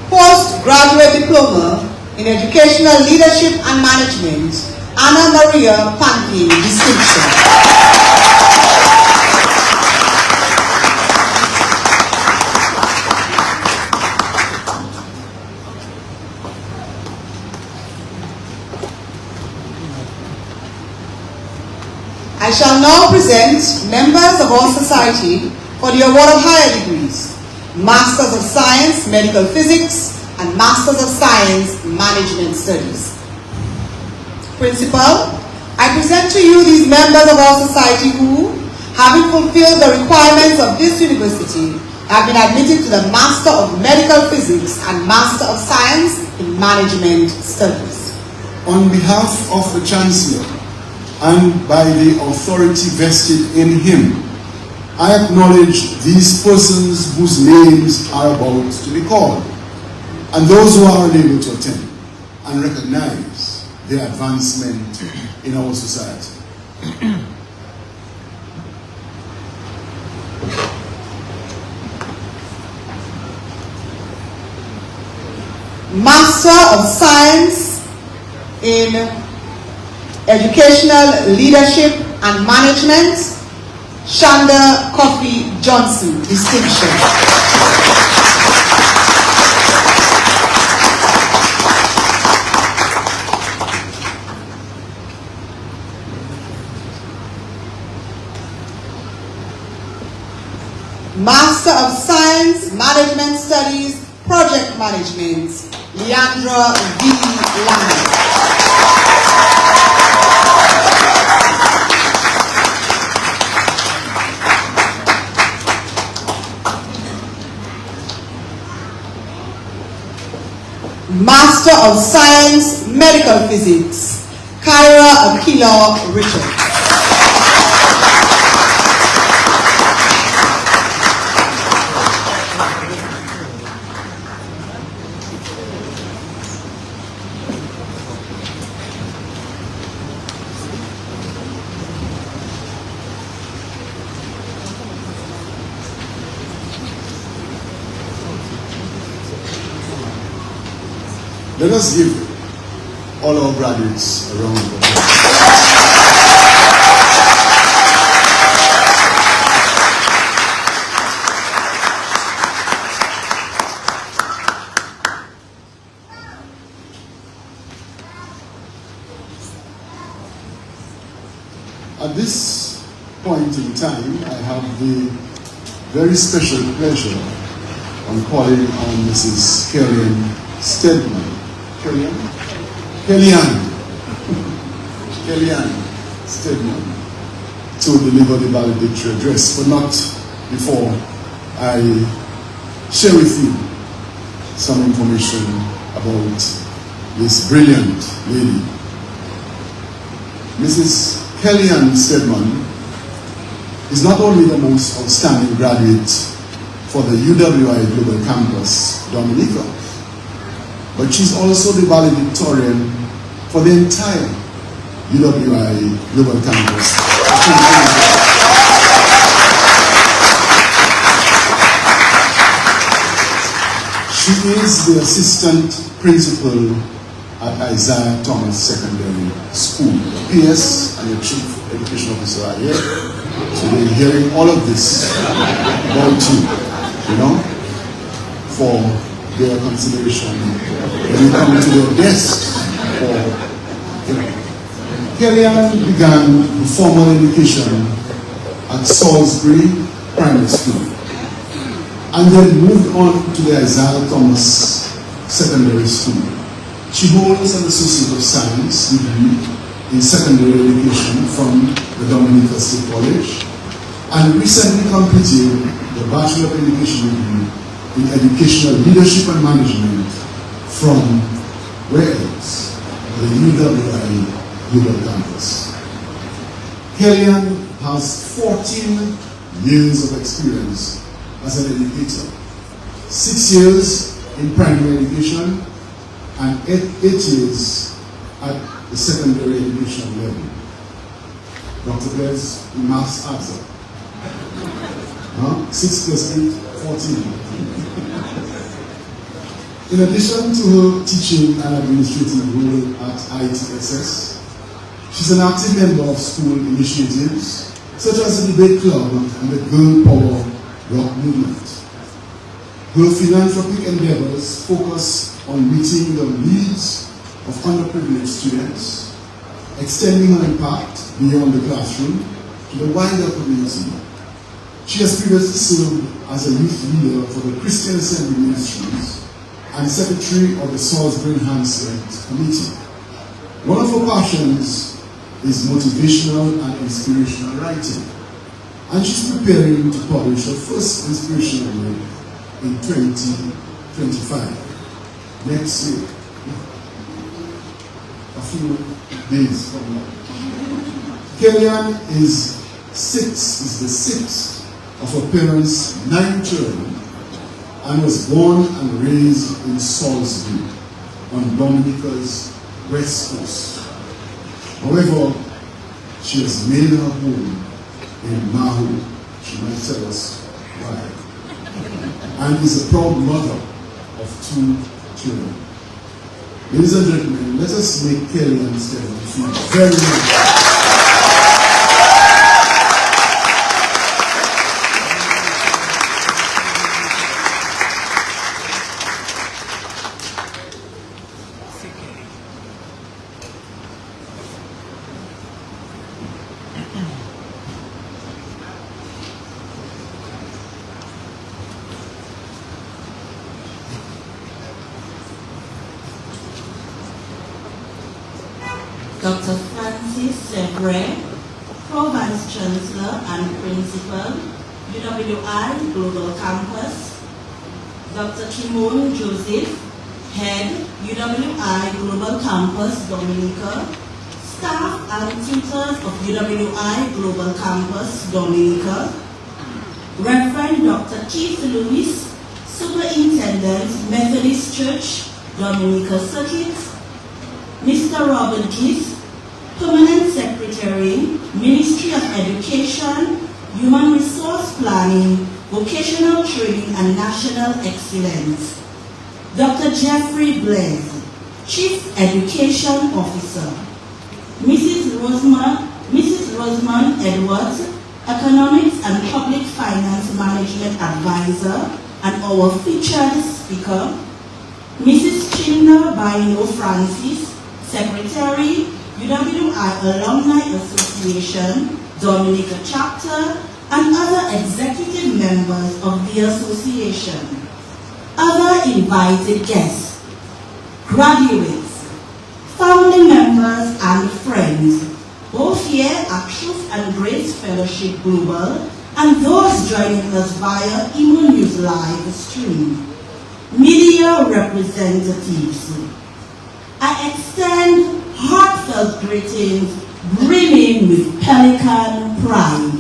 Postgraduate diploma in educational leadership and management, Anna Maria Panke, distinction. I shall now present members of our society for the award of higher degrees, Masters of Science, Medical Physics, and Masters of Science, Management Studies. Principal, I present to you these members of our society who, having fulfilled the requirements of this university, have been admitted to the Master of Medical Physics and Master of Science in Management Studies. On behalf of the Chancellor and by the authority vested in him, I acknowledge these persons whose names are about to be called, and those who are unable to attend, and recognize their advancement in our society. Master of Science in Educational Leadership and Management, Shanda Coffee Johnson, distinction. Master of Science, Management Studies, Project Management, Leandra V. Lang. Master of Science, Medical Physics, Kyra Akila Richards. Let us give all our graduates a round of applause. At this point in time, I have the very special pleasure of calling on Mrs. Kellyanne Stedman. Kellyanne Stedman to deliver the valedictory address, but not before I share with you some information about this brilliant lady. Mrs. Kellyanne Stedman is not only the most outstanding graduate for the U.W.I. Global Campus, Dominica, but she's also the valedictorian for the entire U.W.I. Global Campus. She is the assistant principal at Isaiah Thomas Secondary School. The PS and the Chief Education Officer are here, so they're hearing all of this about you know, for their consideration when you come to your desk. Kellyanne began her formal education at Salisbury Primary School and then moved on to the Isaiah Thomas Secondary School. She holds an Associate of Science degree in secondary education from the Dominica State College and recently completed the Bachelor of Education degree in Educational Leadership and Management from where else? The U.W.I. Global Campus. Kellyanne has 14 years of experience as an educator. 6 years in primary education and 8 years at the secondary education level. Dr. Blaise, maths answer. 6 plus 8, 14. In addition to her teaching and administrative role at ITSS, she's an active member of school initiatives such as the Debate Club and the Girl Power Rock Movement. Her philanthropic endeavors focus on meeting the needs of underprivileged students, extending her impact beyond the classroom to the wider community. She has previously served as a youth leader for the Christian Assembly Ministries and secretary of the Salisbury Enhancement Committee. One of her passions is motivational and inspirational writing, and she's preparing to publish her first inspirational work in 2025, next year, a few days from now. Kellyanne is the sixth of her parents' 9 children, and was born and raised in Salisbury on Dominica's west coast. However, she has made her home in Mahu. She might tell us why. And is a proud mother of 2 children. Ladies and gentlemen, let us make Kellyanne Stephen feel very nice. Dr. Francis Sevre, Pro-Vice Chancellor and Principal, U.W.I. Global Campus. Dr. Kimon Joseph, Head, U.W.I. Global Campus, Dominica. Staff and tutors of U.W.I. Global Campus, Dominica. Reverend Dr. Keith Lewis, Superintendent, Methodist Church, Dominica Circuit. Mr. Robert Keith, Permanent Secretary, Ministry of Education, Human Resource Planning, Vocational Training and National Excellence. Dr. Jeffrey Blaise, Chief Education Officer. Mrs. Rosamond Edwards, Economics and Public Finance Management Advisor and our featured speaker. Mrs. Chinda Baino Francis, Secretary, U.W.I. Alumni Association, Dominica Chapter, and other executive members of the association. Other invited guests, graduates, family members and friends, both here at Truth and Grace Fellowship Global, and those joining us via Emonews live stream. Media representatives, I extend heartfelt greetings brimming with Pelican pride.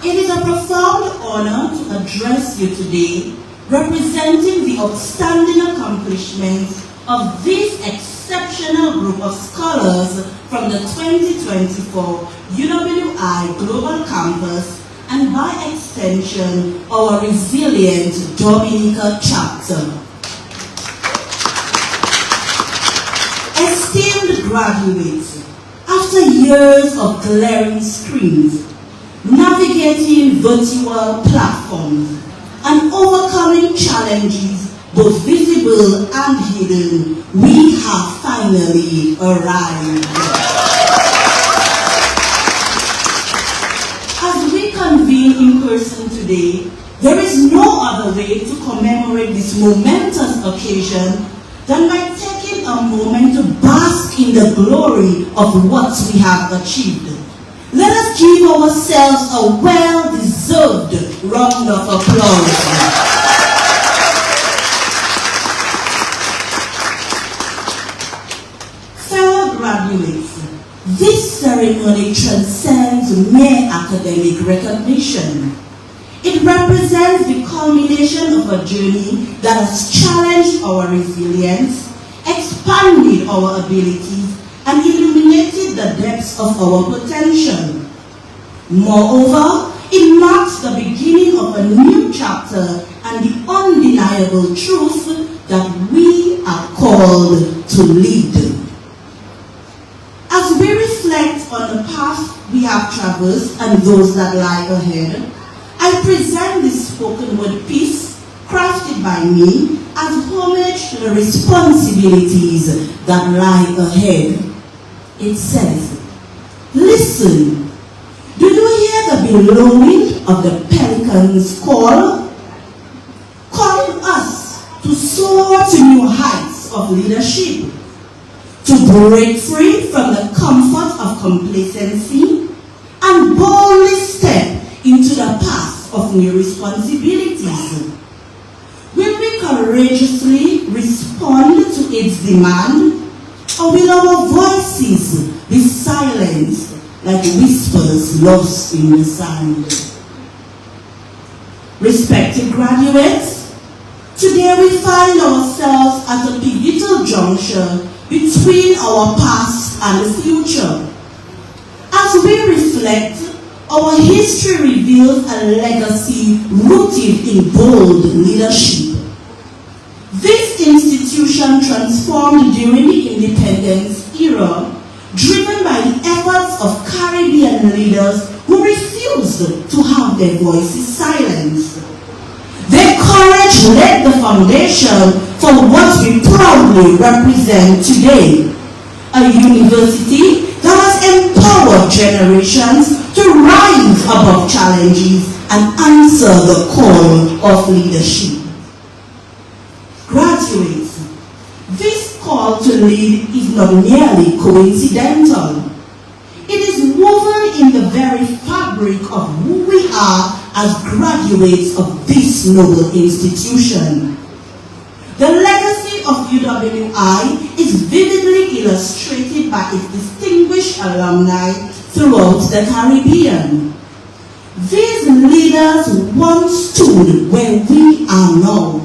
It is a profound honor to address you today, representing the outstanding accomplishments of this exceptional group of scholars from the 2024 U.W.I. Global Campus, and by extension, our resilient Dominica chapter. Esteemed graduates, after years of glaring screens, navigating virtual platforms, and overcoming challenges both visible and hidden, we have finally arrived. As we convene in person today, there is no other way to commemorate this momentous occasion than by taking a moment to bask in the glory of what we have achieved. Let us give ourselves a well-deserved round of applause. Fellow graduates, this ceremony transcends mere academic recognition. It represents the culmination of a journey that has challenged our resilience, expanded our abilities, and illuminated the depths of our potential. Moreover, it marks the beginning of a new chapter and the undeniable truth that we are called to lead. As we reflect on the path we have traversed and those that lie ahead, I present this spoken word piece crafted by me as homage to the responsibilities that lie ahead. It says, listen, do you hear the bellowing of the pelican's call? Calling us to soar to new heights of leadership, to break free from the comfort of complacency and boldly step into the path of new responsibilities. Will we courageously respond to its demand, or will our voices be silenced like whispers lost in the sand? Respected graduates, today we find ourselves at a pivotal juncture between our past and the future. As we reflect, our history reveals a legacy rooted in bold leadership. This institution transformed during the independence era, driven by the efforts of Caribbean leaders who refused to have their voices silenced. Their courage laid the foundation for what we proudly represent today, a university that has empowered generations to rise above challenges and answer the call of leadership. Graduates, this call to lead is not merely coincidental. It is woven in the very fabric of who we are as graduates of this noble institution. The legacy of U.W.I is vividly illustrated by its distinguished alumni throughout the Caribbean. These leaders once stood where we are now,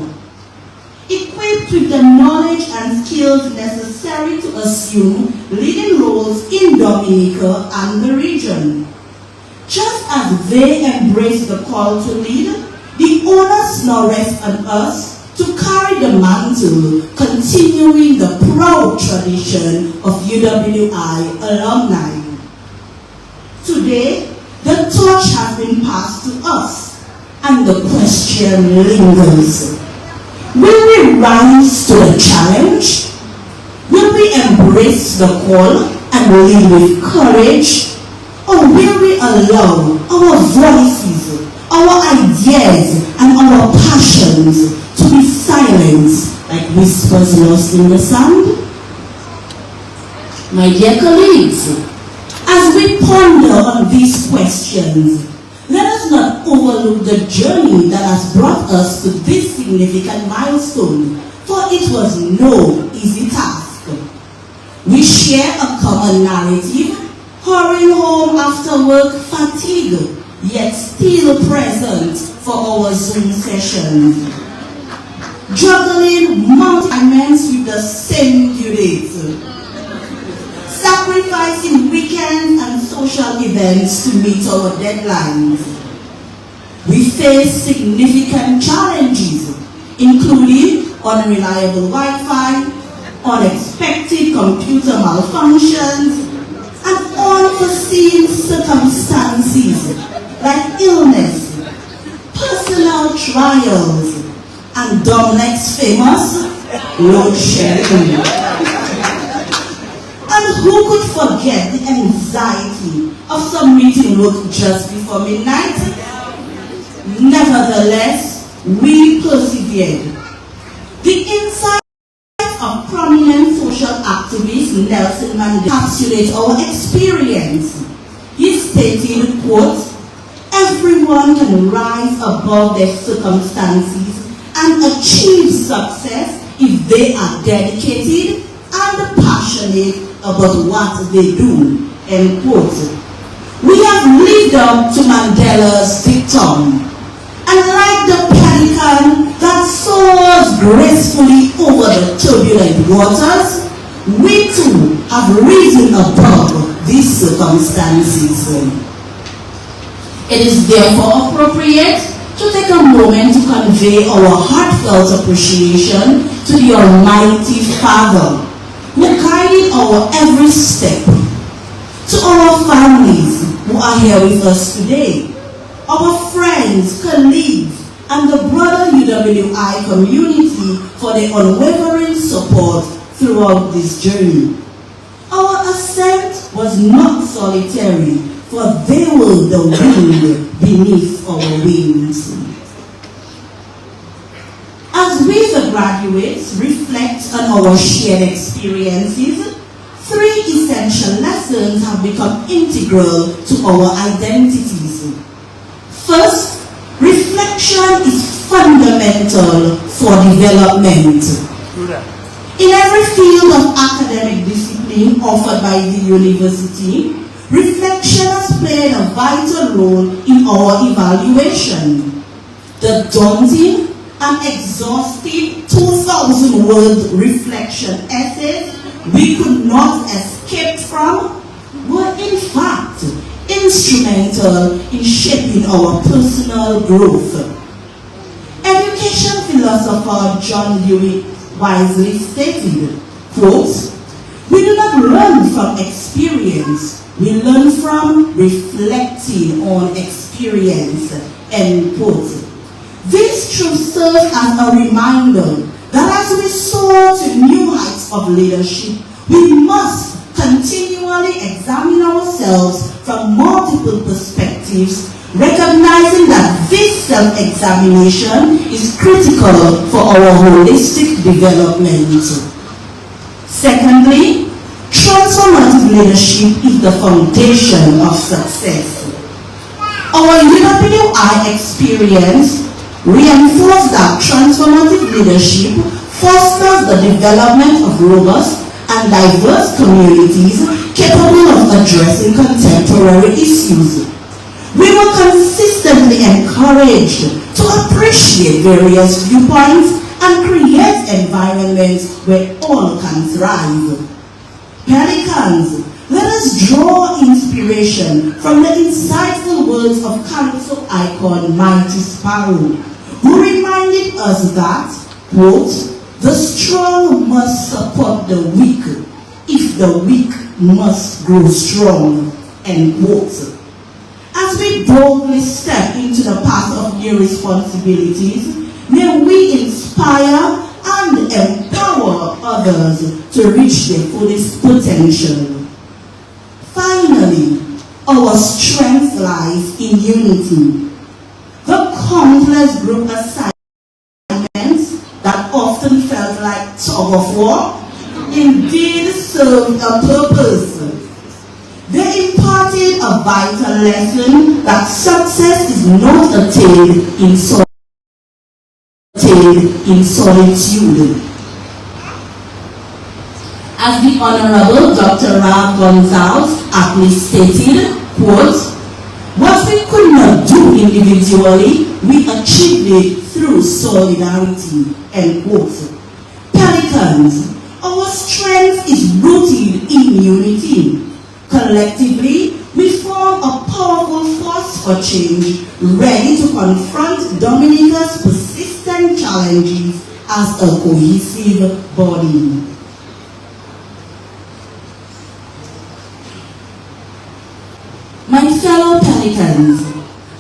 equipped with the knowledge and skills necessary to assume leading roles in Dominica and the region. Just as they embraced the call to lead, the onus now rests on us to carry the mantle, continuing the proud tradition of U.W.I alumni. Today, the torch has been passed to us, and the question lingers. Will we rise to the challenge? Will we embrace the call and lead with courage? Or will we allow our voices, our ideas, and our passions to be silenced like whispers lost in the sand? My dear colleagues, as we ponder on these questions, let us not overlook the journey that has brought us to this significant milestone, for it was no easy task. We share a common narrative, hurrying home after work fatigue, yet still present for our Zoom sessions. Juggling multi-assignments with the same due dates. Sacrificing weekends and social events to meet our deadlines. We face significant challenges, including unreliable Wi-Fi, unexpected computer malfunctions, and unforeseen circumstances like illness, personal trials, and Dominick's famous load shedding. And who could forget the anxiety of submitting work just before midnight? Nevertheless, we persevered. The insights of prominent social activist Nelson Mandela encapsulate our experience. He stated, quote, "Everyone can rise above their circumstances and achieve success if they are dedicated and passionate about what they do," end quote. We have lived up to Mandela's dictum, and like the pelican that soars gracefully over the turbulent waters, we too have risen above these circumstances. It is therefore appropriate to take a moment to convey our heartfelt appreciation to the Almighty Father who guided our every step, to our families who are here with us today, our friends, colleagues, and the broader U.W.I community for their unwavering support throughout this journey. Our ascent was not solitary, for they were the wind beneath our wings. As we, the graduates, reflect on our shared experiences, 3 essential lessons have become integral to our identities. First, reflection is fundamental for development. In every field of academic discipline offered by the university, reflection has played a vital role in our evaluation. The daunting and exhaustive 2,000-word reflection essays we could not escape from were in fact instrumental in shaping our personal growth. Education philosopher John Dewey wisely stated, quote, "We do not learn from experience, we learn from reflecting on experience," end quote. This truth serves as a reminder that as we soar to new heights of leadership, we must continually examine ourselves from multiple perspectives, recognizing that this self-examination is critical for our holistic development. Secondly, transformative leadership is the foundation of success. Our U.W.I experience reinforced that transformative leadership fosters the development of robust and diverse communities capable of addressing contemporary issues. We were consistently encouraged to appreciate various viewpoints and create environments where all can thrive. Pelicans, let us draw inspiration from the insightful words of Calypso icon Mighty Sparrow, who reminded us that, quote, "The strong must support the weak, if the weak must grow strong," end quote. As we boldly step into the path of new responsibilities, may we inspire and empower others to reach their fullest potential. Finally, our strength lies in unity. The countless group assignments that often felt like tug of war indeed served a purpose. They imparted a vital lesson that success is not attained in solitude. As the Honorable Dr. Ra Gonzalez aptly stated, quote, "What we could not do individually, we achieved it through solidarity," end quote. Pelicans, our strength is rooted in unity. Collectively, we form a powerful force for change, ready to confront Dominica's persistent challenges as a cohesive body. My fellow Pelicans,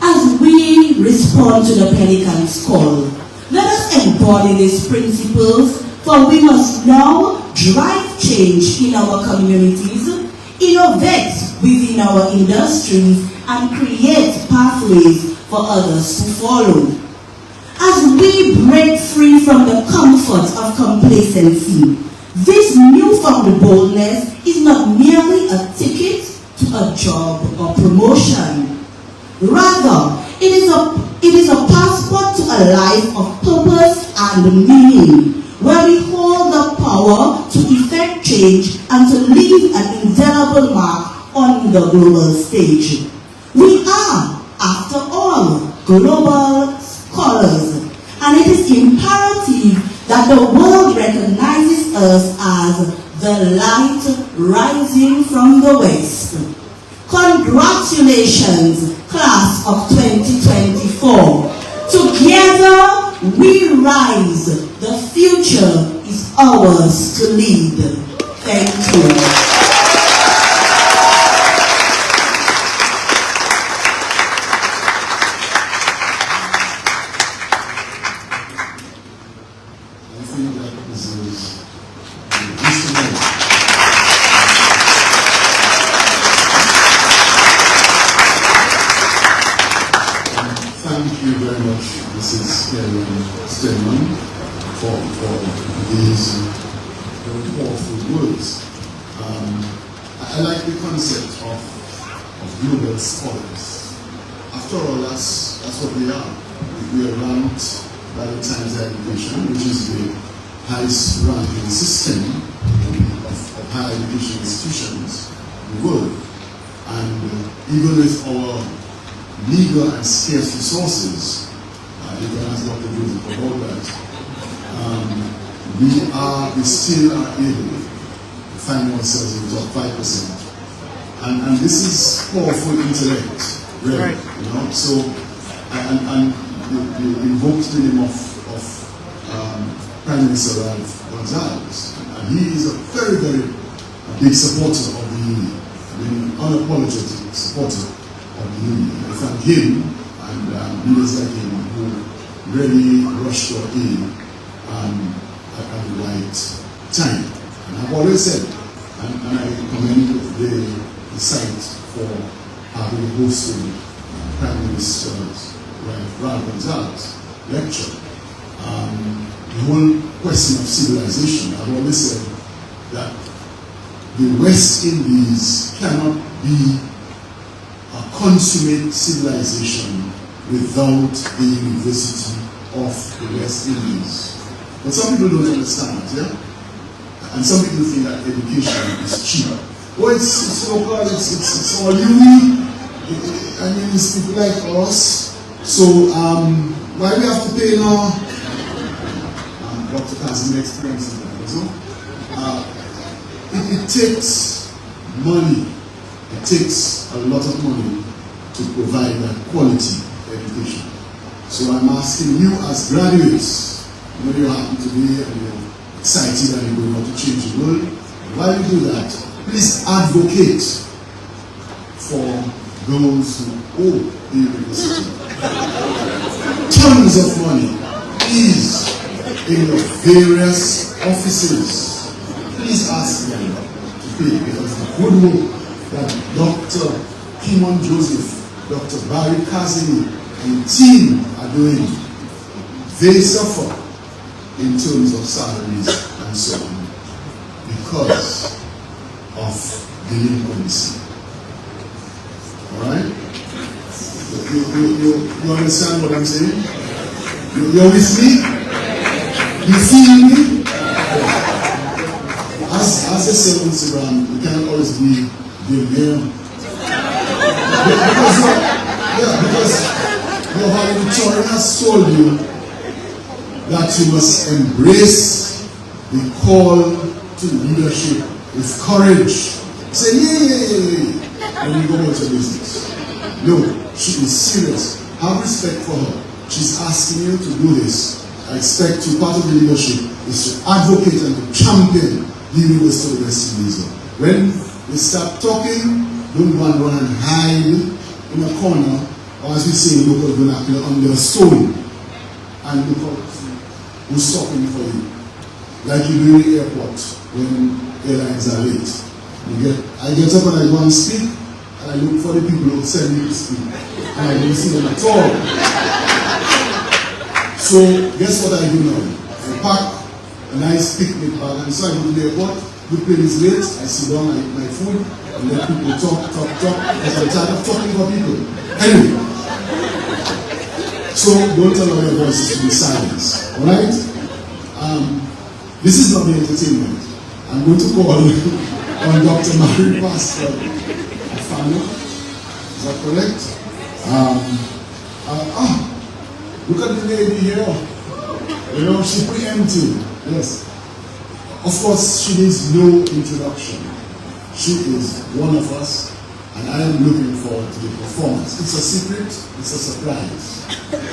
as we respond to the Pelican's call, let us embody these principles, for we must now drive change in our communities, innovate within our industries, and create pathways for others to follow. As we break free from the comfort of complacency, this newfound boldness is not merely a ticket to a job or promotion. Rather, it is a passport to a life of purpose and meaning, where we hold the power to effect change and to leave an indelible mark on the global stage. We are, after all, global scholars, and it is imperative that the world recognizes us as the light rising from the west. Congratulations, class of 2024. Together we rise. The future is ours to lead. Thank you. I think that this is instrument. Thank you very much, Mrs. Karen Stedman, for these very powerful words. I like the concept of global scholars. After all, that's what we are. We are ranked by the Times Education, which is the highest ranking system of higher education institutions in the world. And even with our legal and scarce resources, you can ask Dr. Joseph about that, we still are able to find ourselves in the top 5%. And this is powerful intellect, really. Right. You know? So, and you invoked the name of Prime Minister Ralph Gonzalez, and he is a very, very big supporter of the union. I mean, unapologetic supporter of the union. I thank him and leaders like him who really rushed our aid at the right time. And I've always said, and I commend the site for having hosted Prime Minister's Ralph Gonzalez lecture. The whole question of civilization, I've always said that the West Indies cannot be a consummate civilization without the University of the West Indies. But some people don't understand that, yeah? And some people think that education is cheap. Well, it's local, it's all uni. I mean, it's people like us. So, why we have to pay now? Dr. Kazim experience in that, so, it takes money. It takes a lot of money to provide that quality education. So I'm asking you as graduates, you know you happen to be and you're excited and you're going out to change the world. While you do that, please advocate for those who owe the university tons of money. Please, in your various offices, please ask them to pay, because the good work that Dr. Kimon Joseph, Dr. Barry Kazini, and team are doing, they suffer in terms of salaries and so on because of delinquency. Alright? You understand what I'm saying? You're with me? You feel me? As they say on Instagram, you cannot always be there. Because your valedictorian has told you that you must embrace the call to leadership with courage. Say, yeah, when you go about your business. No, she is serious. Have respect for her. She's asking you to do this. I expect you, part of the leadership is to advocate and to champion the University of the West Indies. When they start talking, don't go and run and hide in a corner, or as we say in local vernacular, under a stone, and look out who's stopping for you. Like you do in the airport when airlines are late. I get up and I go and speak, and I look for the people who send me to speak, and I don't see them at all. So guess what I do now? I pack a nice picnic bag, and so I go to the airport. The plane is late. I sit down, I eat my food, and let people talk, because I'm tired of talking for people. Anyway, so don't allow your voices to be silenced. All right? This is not the entertainment. I'm going to call on Dr. Mary Pastor Afano Is that correct? Look at the lady here. You know, she preempted. Yes. Of course, she needs no introduction. She is one of us, and I am looking forward to the performance. It's a secret, it's a surprise.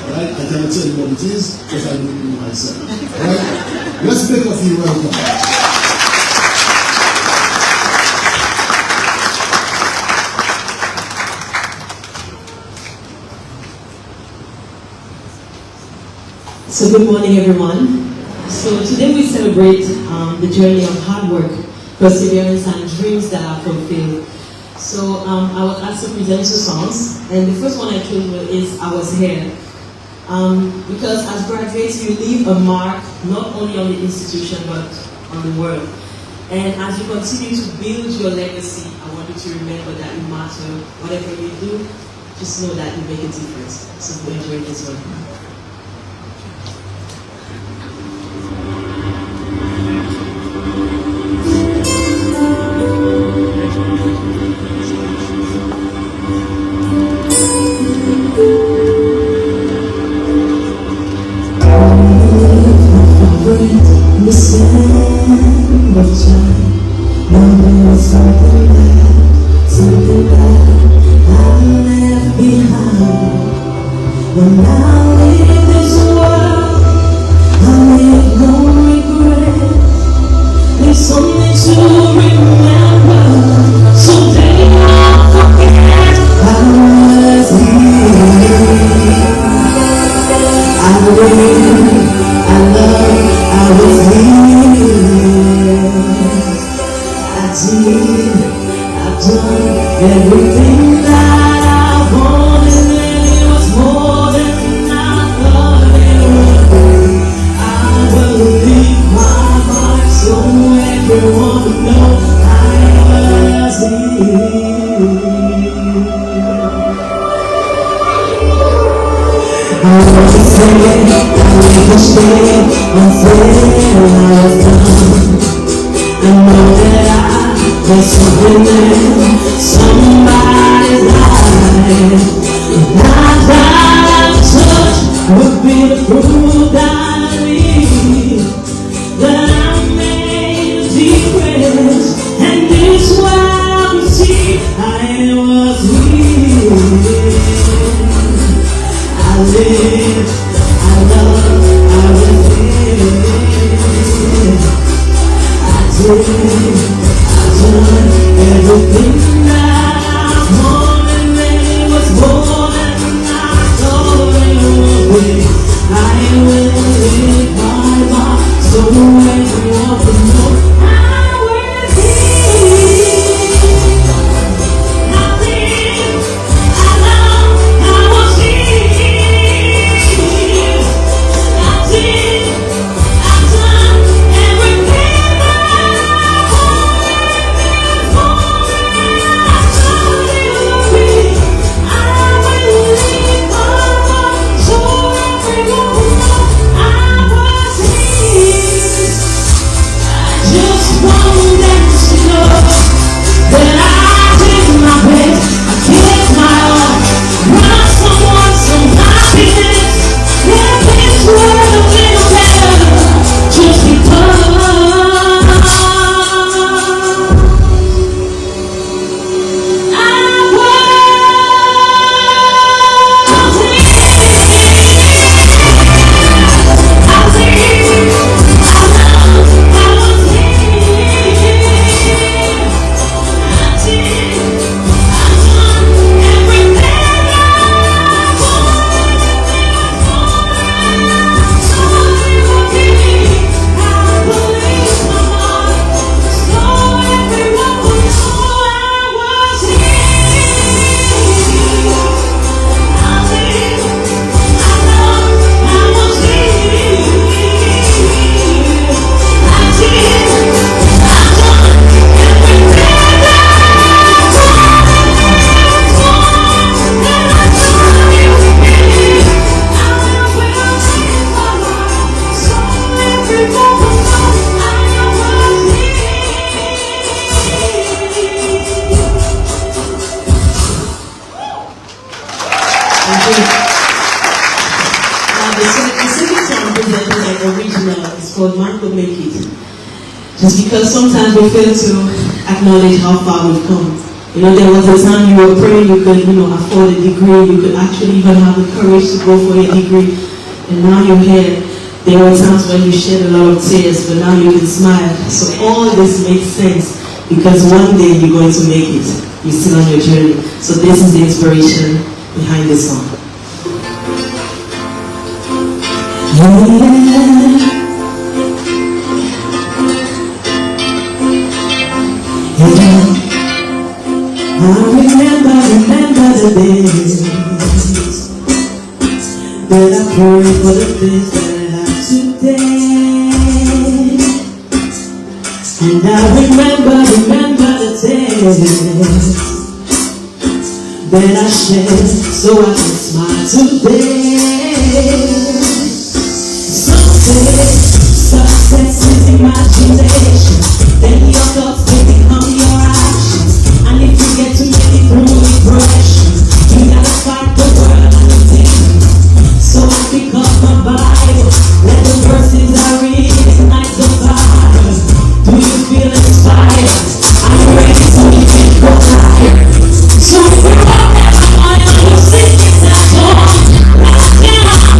Alright? I cannot tell you what it is, because I don't know myself. Alright? Let's make a few welcome. So good morning, everyone. So today we celebrate the journey of hard work, perseverance, and dreams that are fulfilled. So I was asked to present 2 songs, and the first one I chose is I Was Here. Because as graduates, you leave a mark not only on the institution but on the world. And as you continue to build your legacy, I want you to remember that you matter. Whatever you do, just know that you make a difference. So enjoy this one. Everything that I wanted, and it was more than I thought it would be. I will leave my mark so everyone will know I was here. I want to say, I need to stay until I was done. I know that there's something in somebody's life. Not that touch would be the proof that I need that I made a difference. And this world will see I was here. I live, I love, I was here. I did. Everything that I wanted, and it was more The second song presented like original is called Man Could Make It. Just because sometimes we fail to acknowledge how far we've come. You know, there was a time you were praying you could, afford a degree, you could actually even have the courage to go for a degree, and now you're here. There were times when you shed a lot of tears, but now you can smile. So all this makes sense because one day you're going to make it. You're still on your journey. So this is the inspiration behind this song. Remember the days that I prayed for the things that I have today. And I remember the tears that I shed so I can smile today. Someday, success is imagination. Then your thoughts will become your actions. And if you get to make it through depression, you gotta fight the world and the demons. So I pick up my Bible, let the verses I read ignite the fire. Do you feel inspired? Are you ready to meet it go higher? So if you're up there, I know you sing it at home. Let's get on.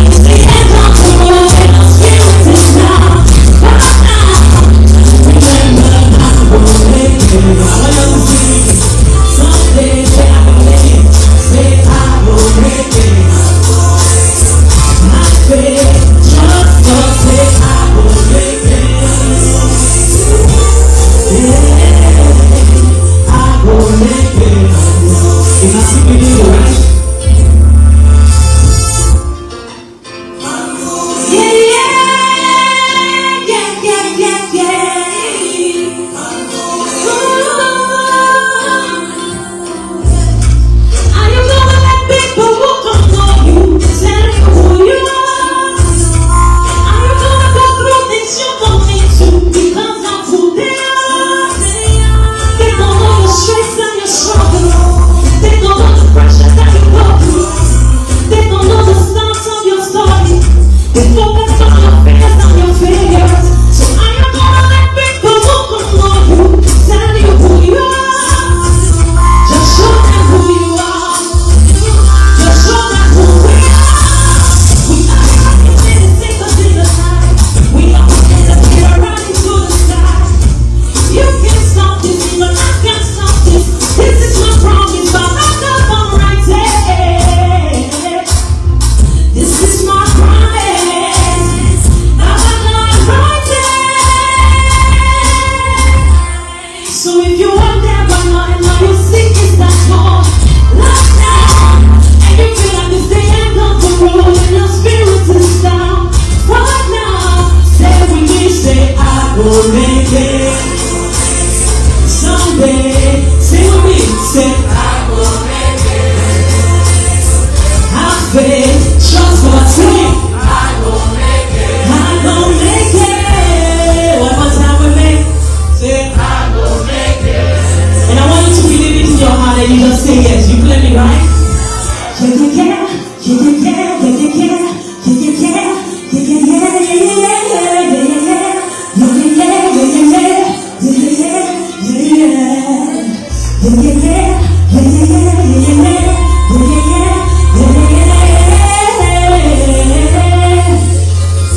It's the end of the road and the spirit is down. Come on now. Remember I'm gonna make it. I want you to sing it. Someday say I will make it. Say I will make it. My faith just don't say I will make it. Yeah, I will make it. If I see you do it right.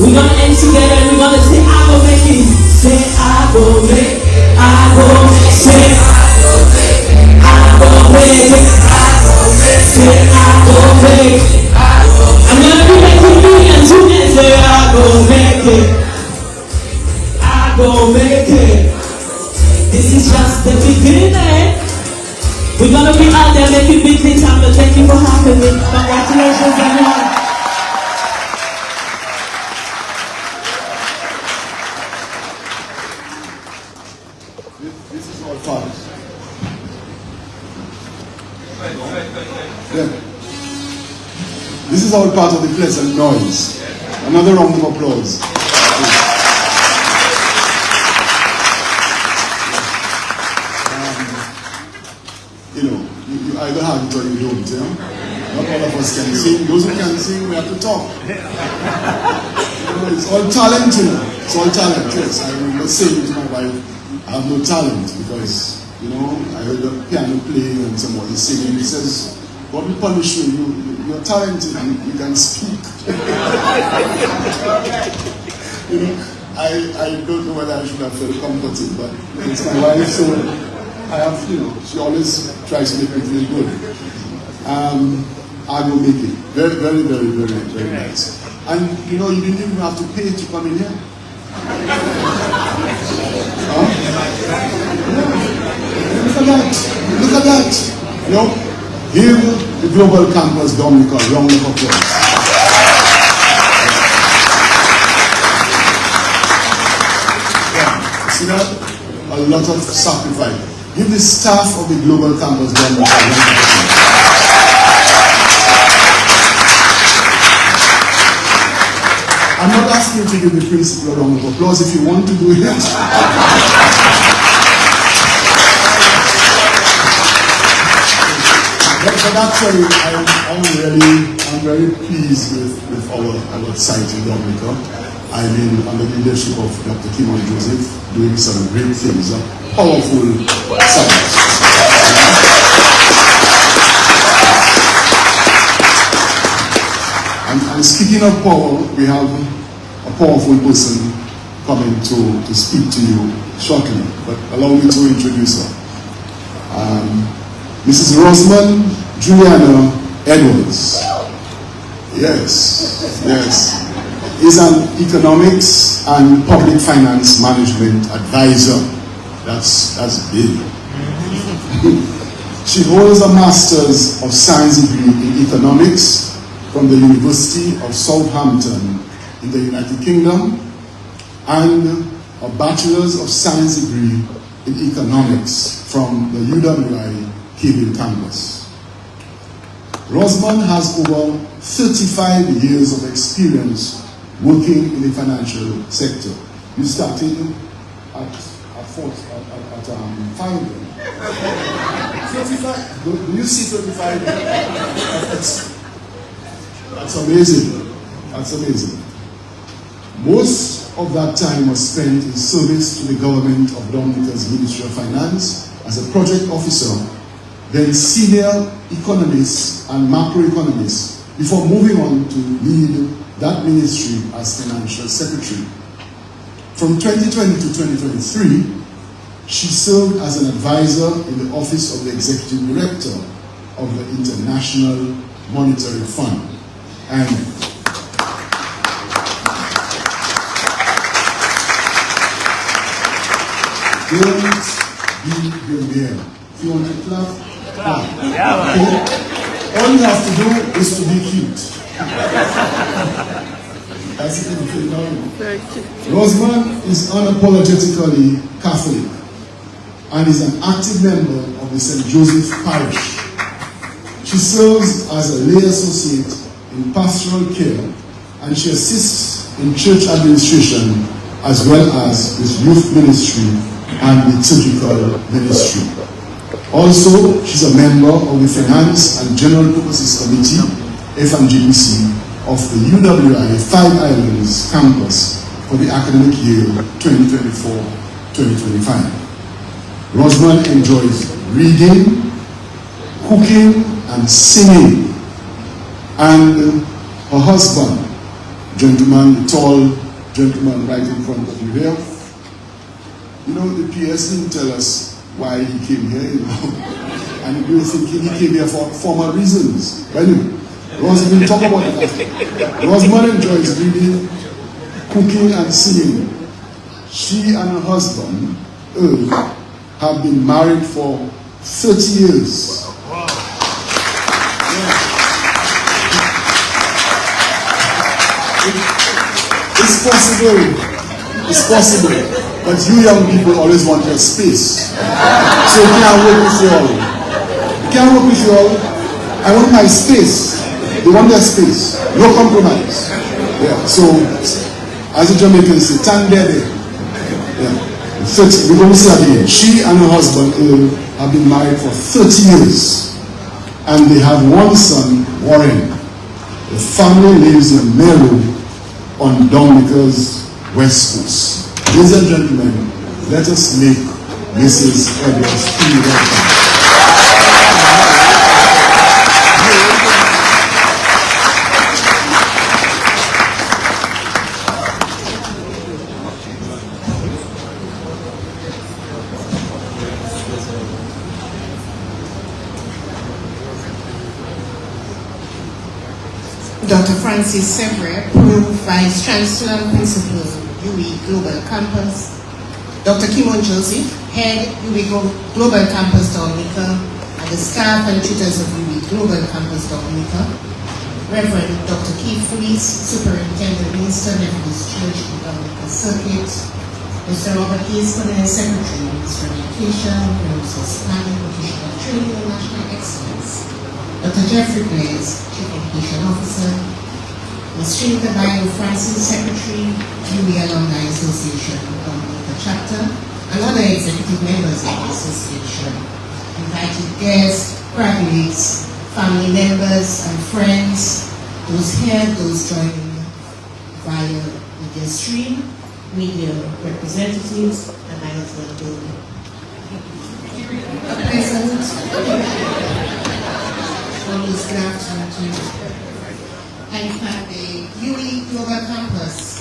We're gonna end together and we're gonna say, I will make it. Say, I will make it. I will make it. Say, I will make it. I will make it. I will make it. Say, I will make it. I'm gonna be making millions who can say, I will make it. I will make it. This is just the beginning. We're gonna be out there making big things happen. Thank you for having me. Congratulations, everyone. This is all part. Yeah. This is all part of the pleasant noise. Another round of applause. You either have it or you don't, yeah? Not all of us can sing. Those who can sing, we have to talk. It's all talent, you know. It's all talent, yes. I remember saying to my wife, I have no talent because, you know, I heard a piano playing and somebody singing. He says, God will punish you. You're talented and you can speak. You know, I don't know whether I should have felt comforted, but it's my wife, so I have, you know, she always tries to make me feel good. I will make it. Very, very, very, very, very nice. And you know, you didn't even have to pay to come in here. Huh? Look at that. Look at that. You know, give the Global Campus Dominica a round of applause. Yeah. See that? A lot of sacrifice. Give the staff of the Global Campus Dominica a round of applause. I'm not asking you to give the principal a round of applause if you want to do it. But actually, I'm very pleased with our site in Dominica. I mean, under the leadership of Dr. Kimon Joseph, doing some great things, a powerful site. And speaking of power, we have a powerful person coming to speak to you shortly, but allow me to introduce her. Mrs. Rosamond Juliana Edwards. Yes, yes. Is an economics and public finance management advisor. That's big. She holds a Master's of Science degree in economics from the University of Southampton in the United Kingdom, and a Bachelor's of Science degree in economics from the U.W.I. Cable campus. Rosamond has over 35 years of experience working in the financial sector. You started at 5. 35? Do you see 35? That's amazing. That's amazing. Most of that time was spent in service to the government of Dominica's Ministry of Finance as a project officer, then senior economist and macroeconomist, before moving on to lead that ministry as financial secretary. From 2020 to 2023, she served as an advisor in the office of the executive director of the International Monetary Fund. And don't be Gambia. If you want to clap, clap. Okay? All you have to do is to be cute. That's it. Rosamond is unapologetically Catholic and is an active member of the St. Joseph Parish. She serves as a lay associate in pastoral care, and she assists in church administration as well as with youth ministry and liturgical ministry. Also, she's a member of the Finance and General Purposes Committee, FNGPC, of the U.W.I. Five Islands campus for the academic year 2024-2025. Rosamond enjoys reading, cooking, and singing. And her husband, gentleman, the tall gentleman right in front of you here, you know, the PS didn't tell us why he came here, you know, and we were thinking he came here for formal reasons. But anyway, Rosamond, we'll talk about that. Rosamond enjoys reading, cooking, and singing. She and her husband, Earl, have been married for 30 years. It's possible, but you young people always want your space. So it can't work with you all. It can't work with you all. I want my space. They want their space. No compromise. Yeah. So, as the Jamaicans say, Tandede. Yeah. 30, we're going to say again. She and her husband have been married for 30 years. And they have one son, Warren. The family lives in Meru on Dominica's west coast. Ladies and gentlemen, let us make Mrs. Edwards feel welcome. Dr. Francis Sevre, Vice Chancellor and Principal, U.W.I Global Campus. Dr. Kimon Joseph, Head, U.W.I Global Campus Dominica, and the staff and tutors of U.W.I Global Campus Dominica. Reverend Dr. Keith Fries, Superintendent Minister, Methodist Church in Dominica Circuit. Mr. Robert Case, Permanent Secretary, Minister of Education, Resource Planning, Vocational Training, and National Excellence. Dr. Jeffrey Blaise, Chief Education Officer. Ms. Trinita Bayo Francis, Secretary, U.W.I Alumni Association, Dominica Chapter, and other executive members of the association. Invited guests, graduates, family members, and friends, those here, those joining via media stream, media representatives, and my husband, Bill. Present. Always good afternoon to you. I thank the U.W.I Global Campus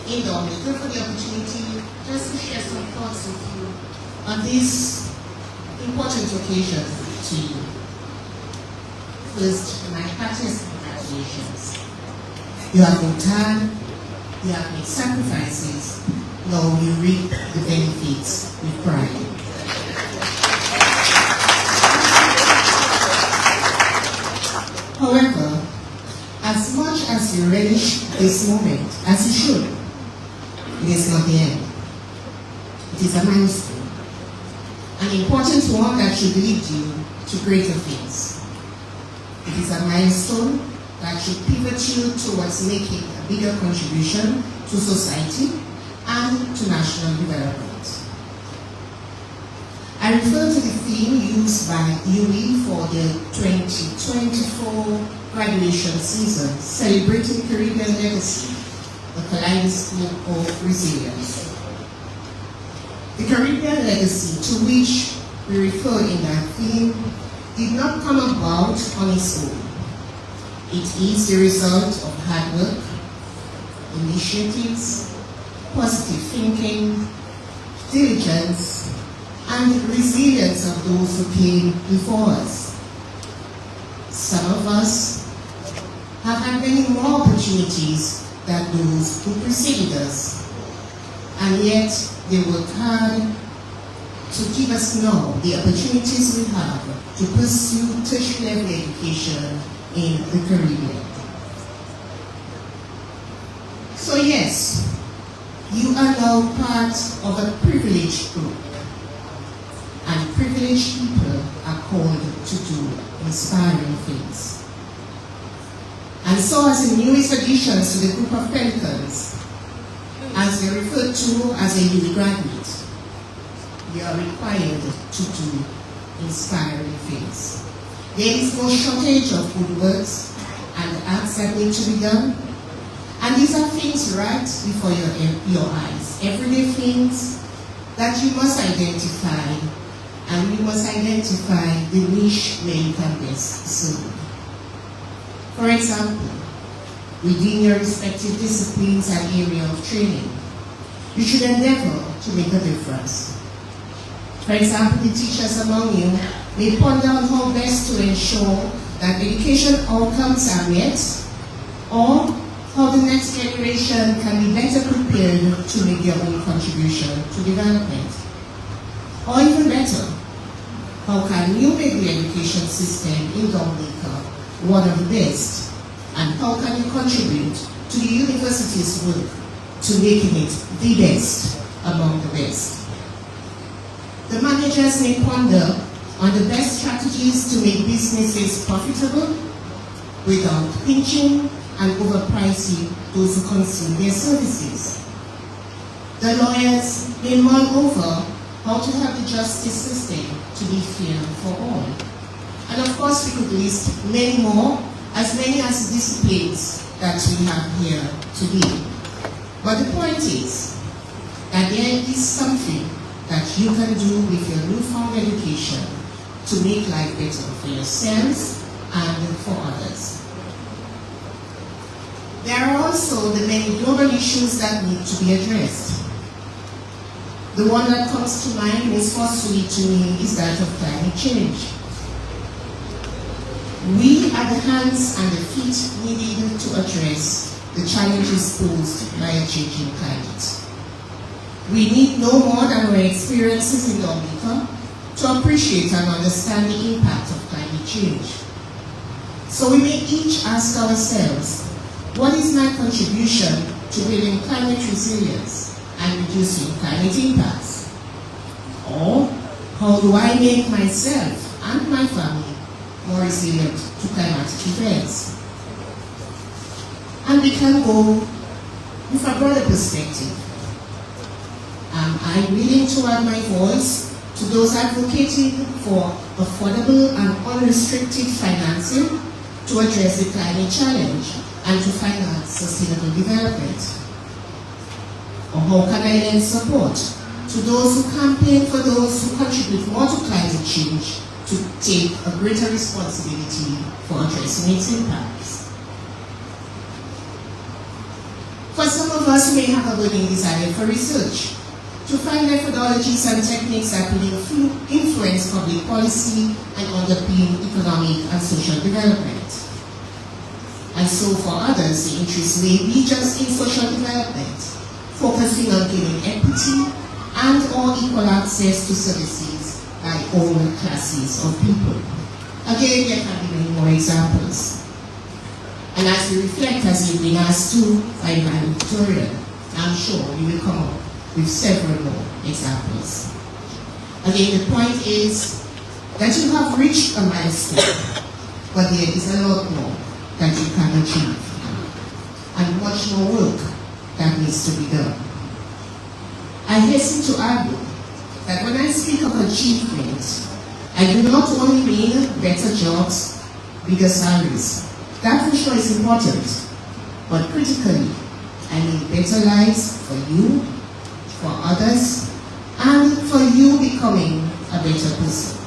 in Dominica for the opportunity just to share some thoughts with you on this important occasion to you. First, my heartiest congratulations. You have worked hard, you have made sacrifices, now you reap the benefits with pride. However, as much as you relish this moment, as you should, it is not the end. It is a milestone, an important one that should lead you to greater things. It is a milestone that should pivot you towards making a bigger contribution to society and to national development. I refer to the theme used by U.W.I for the 2024 graduation season, celebrating Caribbean legacy, the kaleidoscope of resilience. The Caribbean legacy to which we refer in that theme did not come about on its own. It is the result of hard work, initiatives, positive thinking, diligence, and resilience of those who came before us. Some of us have had many more opportunities than those who preceded us, and yet they worked hard to give us now the opportunities we have to pursue tertiary level education in the Caribbean. So yes, you are now part of a privileged group, and privileged people are called to do inspiring things. And so as the newest additions to the group of Pelicans, as they're referred to as a U.W.I graduate, you are required to do inspiring things. There is no shortage of good works and acts that need to be done. And these are things right before your eyes. Everyday things that you must identify, and you must identify the niche where you can best serve. For example, within your respective disciplines and area of training, you should endeavor to make a difference. For example, the teachers among you may ponder on how best to ensure that education outcomes are met, or how the next generation can be better prepared to make their own contribution to development. Or even better, how can you make the education system in Dominica one of the best, and how can you contribute to the university's work to making it the best among the best? The managers may ponder on the best strategies to make businesses profitable without pinching and overpricing those who consume their services. The lawyers may mull over how to have the justice system to be fair for all. And of course, we could list many more, as many as disciplines that we have here today. But the point is that there is something that you can do with your newfound education to make life better for yourselves and for others. There are also the many global issues that need to be addressed. The one that comes to mind most forcefully to me is that of climate change. We are the hands and the feet needed to address the challenges posed by a changing climate. We need no more than our experiences in Dominica to appreciate and understand the impact of climate change. So we may each ask ourselves, what is my contribution to building climate resilience and reducing climate impacts? Or how do I make myself and my family more resilient to climatic events? And we can go with a broader perspective. Am I willing to add my voice to those advocating for affordable and unrestricted financing to address the climate challenge and to finance sustainable development? Or how can I lend support to those who campaign for those who contribute more to climate change to take a greater responsibility for addressing its impacts? For some of us who may have a burning desire for research, to find methodologies and techniques that will influence public policy and underpin economic and social development. And so for others, the interest may be just in social development, focusing on gaining equity and or equal access to services by all classes of people. Again, there can be many more examples. And as we reflect, as you've been asked to by Valedictory, I'm sure you will come up with several more examples. Again, the point is that you have reached a milestone, but there is a lot more that you can achieve, and much more work that needs to be done. I hasten to argue that when I speak of achievement, I do not only mean better jobs, bigger salaries. That for sure is important, but critically, I mean better lives for you, for others, and for you becoming a better person.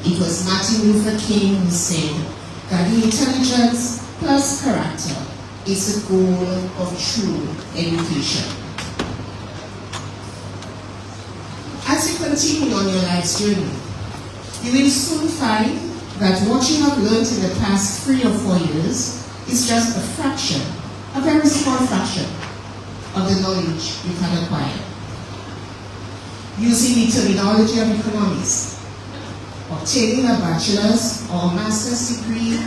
It was Martin Luther King who said that the intelligence plus character is the goal of true education. As you continue on your life's journey, you will soon find that what you have learned in the past 3 or 4 years is just a fraction, a very small fraction of the knowledge you can acquire. Using the terminology of economics, obtaining a bachelor's or master's degree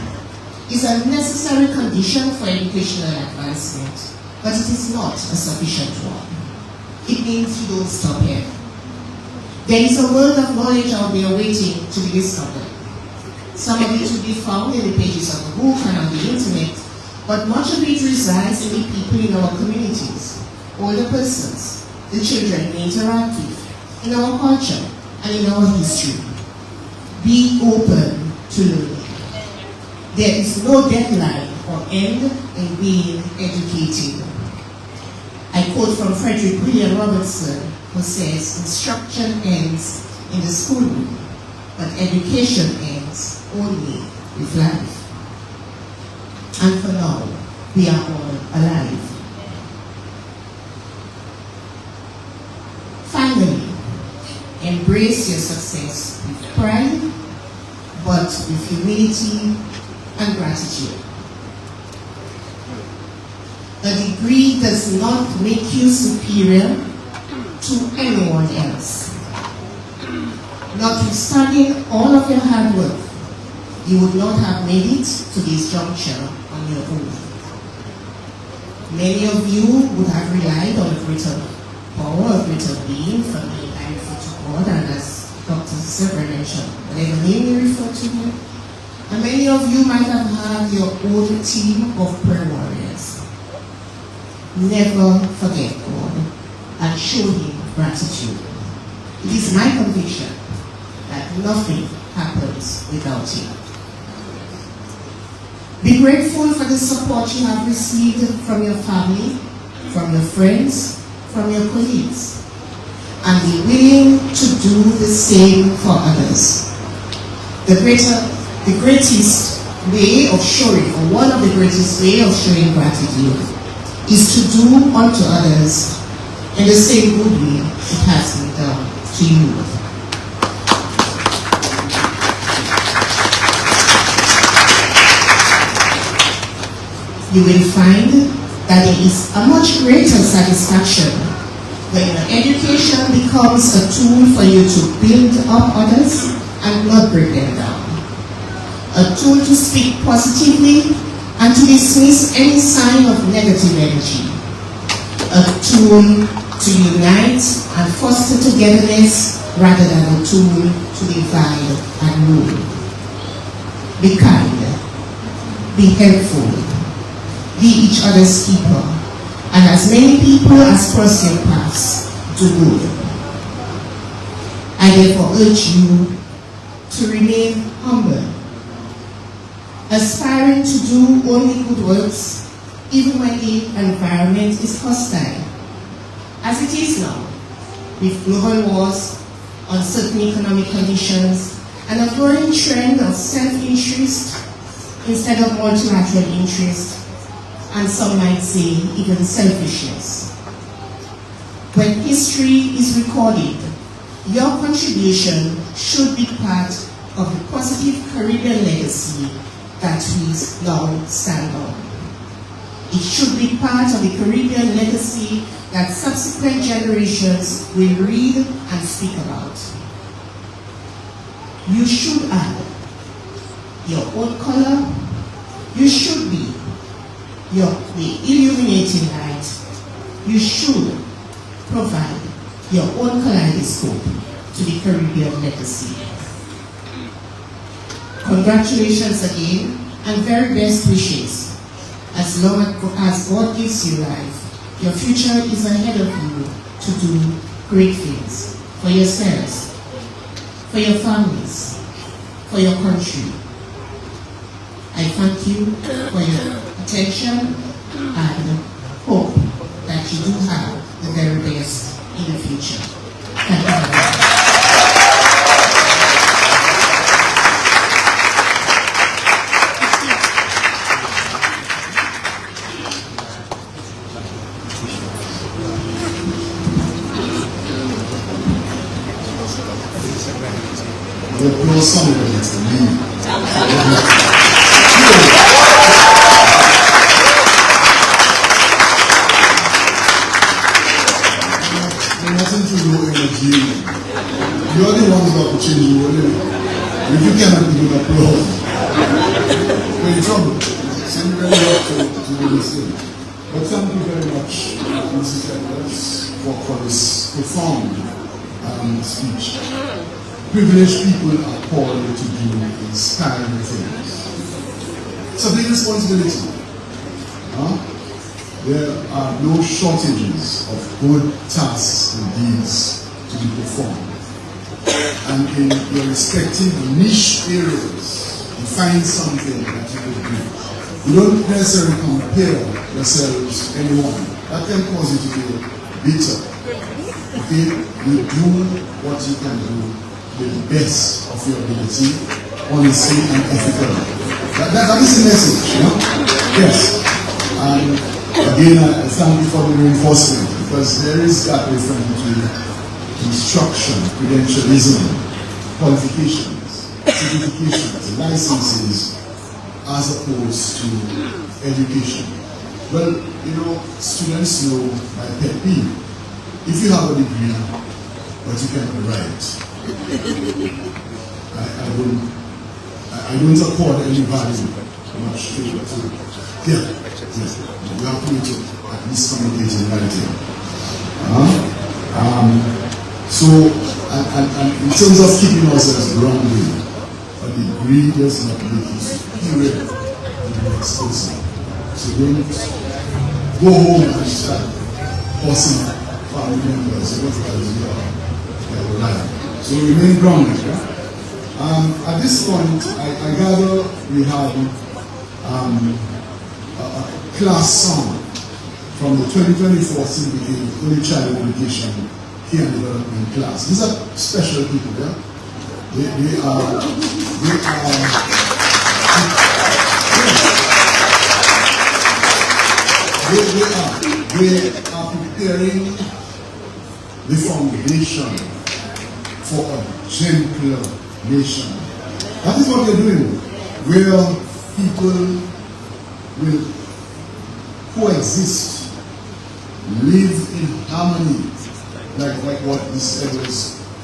is a necessary condition for educational advancement, but it is not a sufficient one. It means you don't stop here. There is a world of knowledge out there waiting to be discovered. Some of it will be found in the pages of the book and on the internet, but much of it resides in the people in our communities, older persons, the children we interact with, in our culture and in our history. Be open to learning. There is no deadline or end in being educated. I quote from Frederick William Robertson, who says, instruction ends in the schoolroom, but education ends only with life. And for now, we are all alive. Finally, embrace your success with pride, but with humility and gratitude. A degree does not make you superior to anyone else. Notwithstanding all of your hard work, you would not have made it to this juncture on your own. Many of you would have relied on a greater power, a greater being, from the I refer to God, and as Dr. Sever mentioned, whatever name you refer to him. And many of you might have had your own team of prayer warriors. Never forget God and show him gratitude. It is my conviction that nothing happens without you. Be grateful for the support you have received from your family, from your friends, from your colleagues, and be willing to do the same for others. The greatest way of showing, or one of the greatest way of showing gratitude, is to do unto others in the same good way it has been done to you. You will find that there is a much greater satisfaction when your education becomes a tool for you to build up others and not break them down. A tool to speak positively and to dismiss any sign of negative energy. A tool to unite and foster togetherness rather than a tool to divide and rule. Be kind, be helpful, be each other's keeper, and as many people as cross your paths, do good. I therefore urge you to remain humble, aspiring to do only good works, even when the environment is hostile, as it is now, with global wars, uncertain economic conditions, and a growing trend of self-interest instead of multilateral interest, and some might say even selfishness. When history is recorded, your contribution should be part of the positive Caribbean legacy that we now stand on. It should be part of the Caribbean legacy that subsequent generations will read and speak about. You should add your own color. You should be the illuminating light. You should provide your own kaleidoscope to the Caribbean legacy. Congratulations again, and very best wishes. As long as God gives you life, your future is ahead of you to do great things for yourselves, for your families, for your country. I thank you for your attention and hope that you do have the very best in the future. Thank you very much. The applause somewhere is the lead. Nothing to do energy. You're the ones that will change the world. If you cannot do the applause, you're in trouble. Send you very much to do this thing. But thank you very much, Mrs. Edwards, for this profound speech. Privileged people are called to do inspiring things. It's a big responsibility. There are no shortages of good tasks and deeds to be performed. And in your respective niche areas, you find something that you can do. You don't necessarily compare yourselves to anyone. That can cause you to be bitter. Okay? You do what you can do with the best of your ability, honestly and ethically. That is the message, you know? Yes. And again, I thank you for the reinforcement, because there is that difference between instruction, credentialism, qualifications, certifications, licenses, as opposed to education. Well, you know, students know my pet peeve. If you have a degree, but you cannot write, I don't accord any value much to you have to at least communicate in writing. So, and in terms of keeping ourselves grounded, a degree does not make you superior to the next person. So don't go home and start forcing family members, what you are life. So remain grounded. At this point, I gather we have a class song from the 2024 CBA Early Childhood Education Care and Development class. These are special people, yeah? They are preparing the foundation for a gentler nation. That is what they're doing, where people will coexist, live in harmony, like what this elders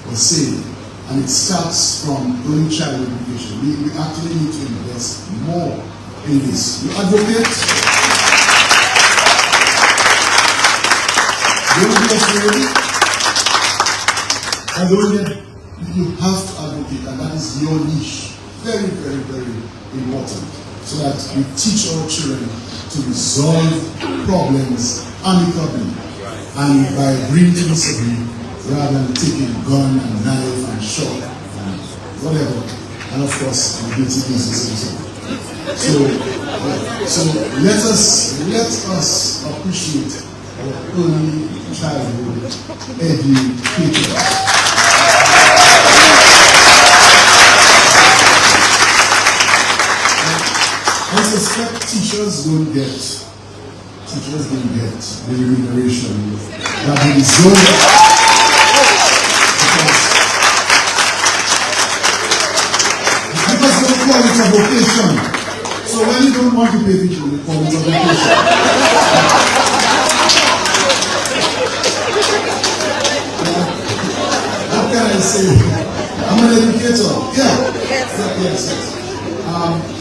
was saying. And it starts from early childhood education. We actually need to invest more in this. You advocate, don't be afraid. You have to advocate, and that is your niche. Very, very, very important. So that we teach our children to resolve problems amicably and by bringing disagree rather than taking gun and knife and shot and whatever. And of course, the guilty business also. So let us appreciate our early childhood educators. I suspect teachers don't get the remuneration that they deserve because they call it a vocation. So when you don't want to pay people, they call it a vocation. What can I say? I'm an educator. Yes.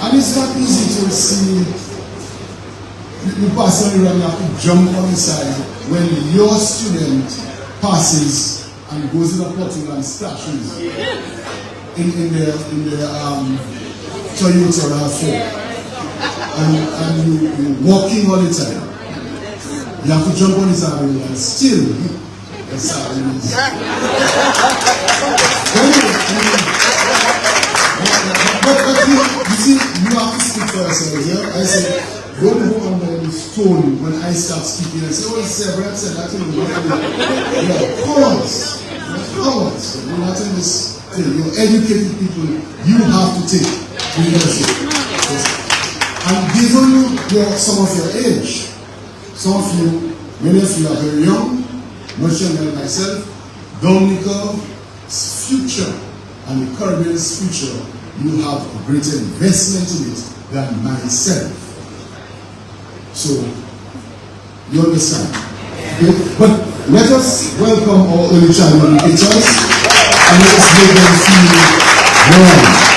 And it's not easy to see you pass on around, you have to jump on the side when your student passes and goes in a bottle and splashes in their Toyota RAV4. And you're walking all the time. You have to jump on the side and still the side is. But you see, you have to speak for yourselves, yeah? I say, don't go under the stone when I start speaking and say, oh, it's Brad said that thing. Yeah, cowards. You're not in this thing. You're educated people. You have to take leadership. Yes. And given some of your age, some of you, many of you are very young, much younger than myself, Dominica's future and the Caribbean's future, you have a greater investment in it than myself. So, you understand? Okay? But let us welcome our early childhood educators and let us make them feel warm.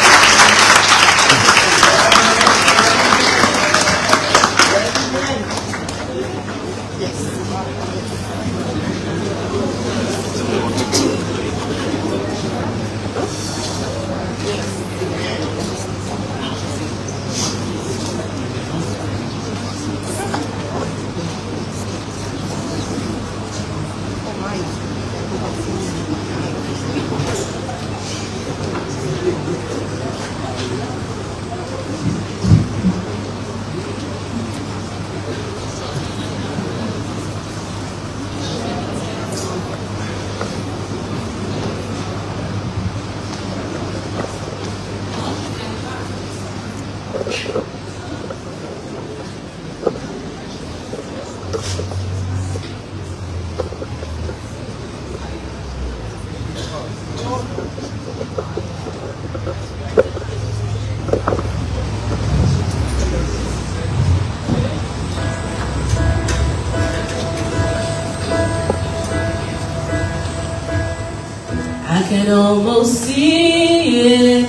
I can almost see it,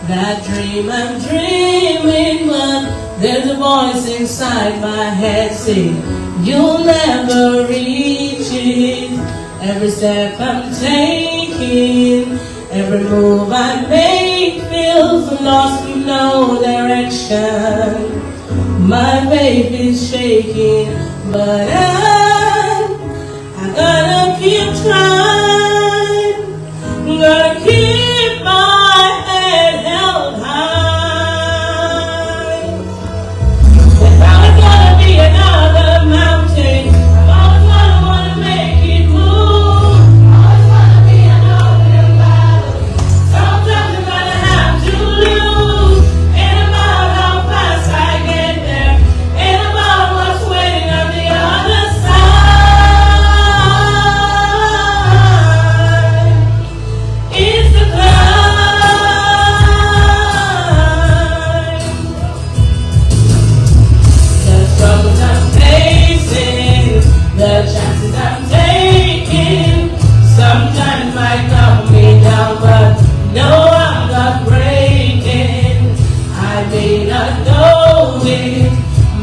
that dream I'm dreaming, but there's a voice inside my head saying, you'll never reach it. Every step I'm taking, every move I make feels lost with no direction. My faith is shaking, but I gotta keep trying. Gonna keep my head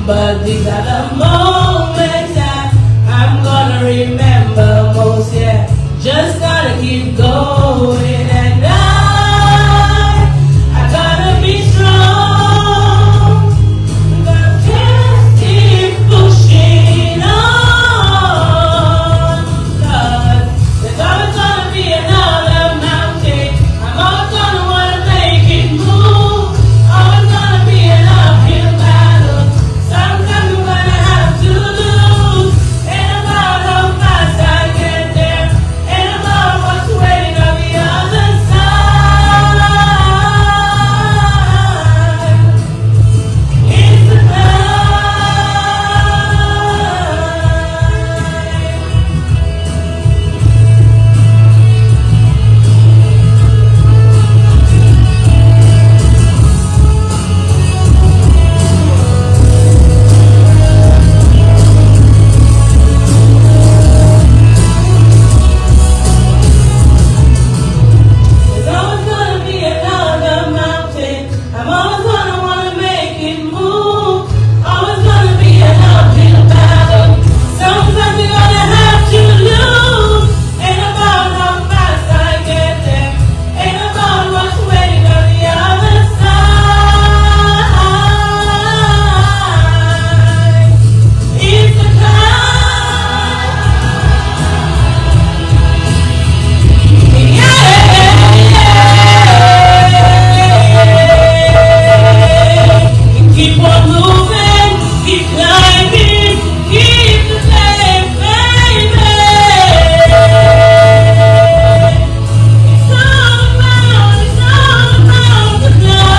But these are the moments that I'm gonna remember most, yeah. Just gotta keep going, and I gotta be strong. Gotta just keep pushing on. 'Cause there's always gonna be another mountain. I'm always gonna wanna make it move. Always gonna be an uphill battle. Sometimes I'm gonna have to lose. Ain't about how fast I get there. Ain't about what's waiting on the other side. It's the climb. There's always gonna be another mountain. I'm always gonna wanna make it move. Always gonna be an uphill battle. Sometimes you're gonna have to lose. Ain't about how fast I get there. Ain't about what's waiting on the other side. It's the keep on moving, keep climbing, keep the faith, baby. It's all about the climb.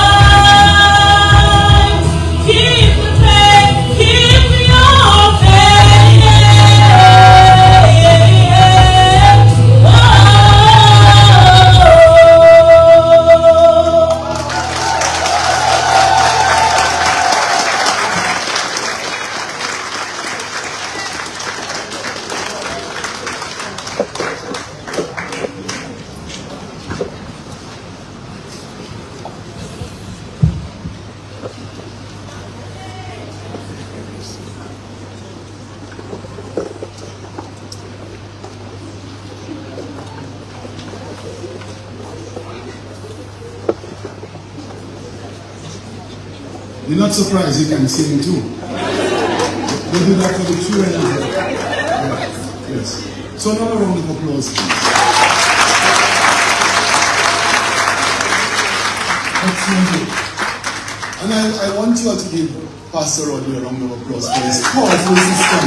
Keep the faith, keep your faith. Whoa. You're not surprised you can sing too. They do that for the children. Yes. So another round of applause, please. Excellent. And I want you all to give Pastor Rodney a round of applause for his powerful system.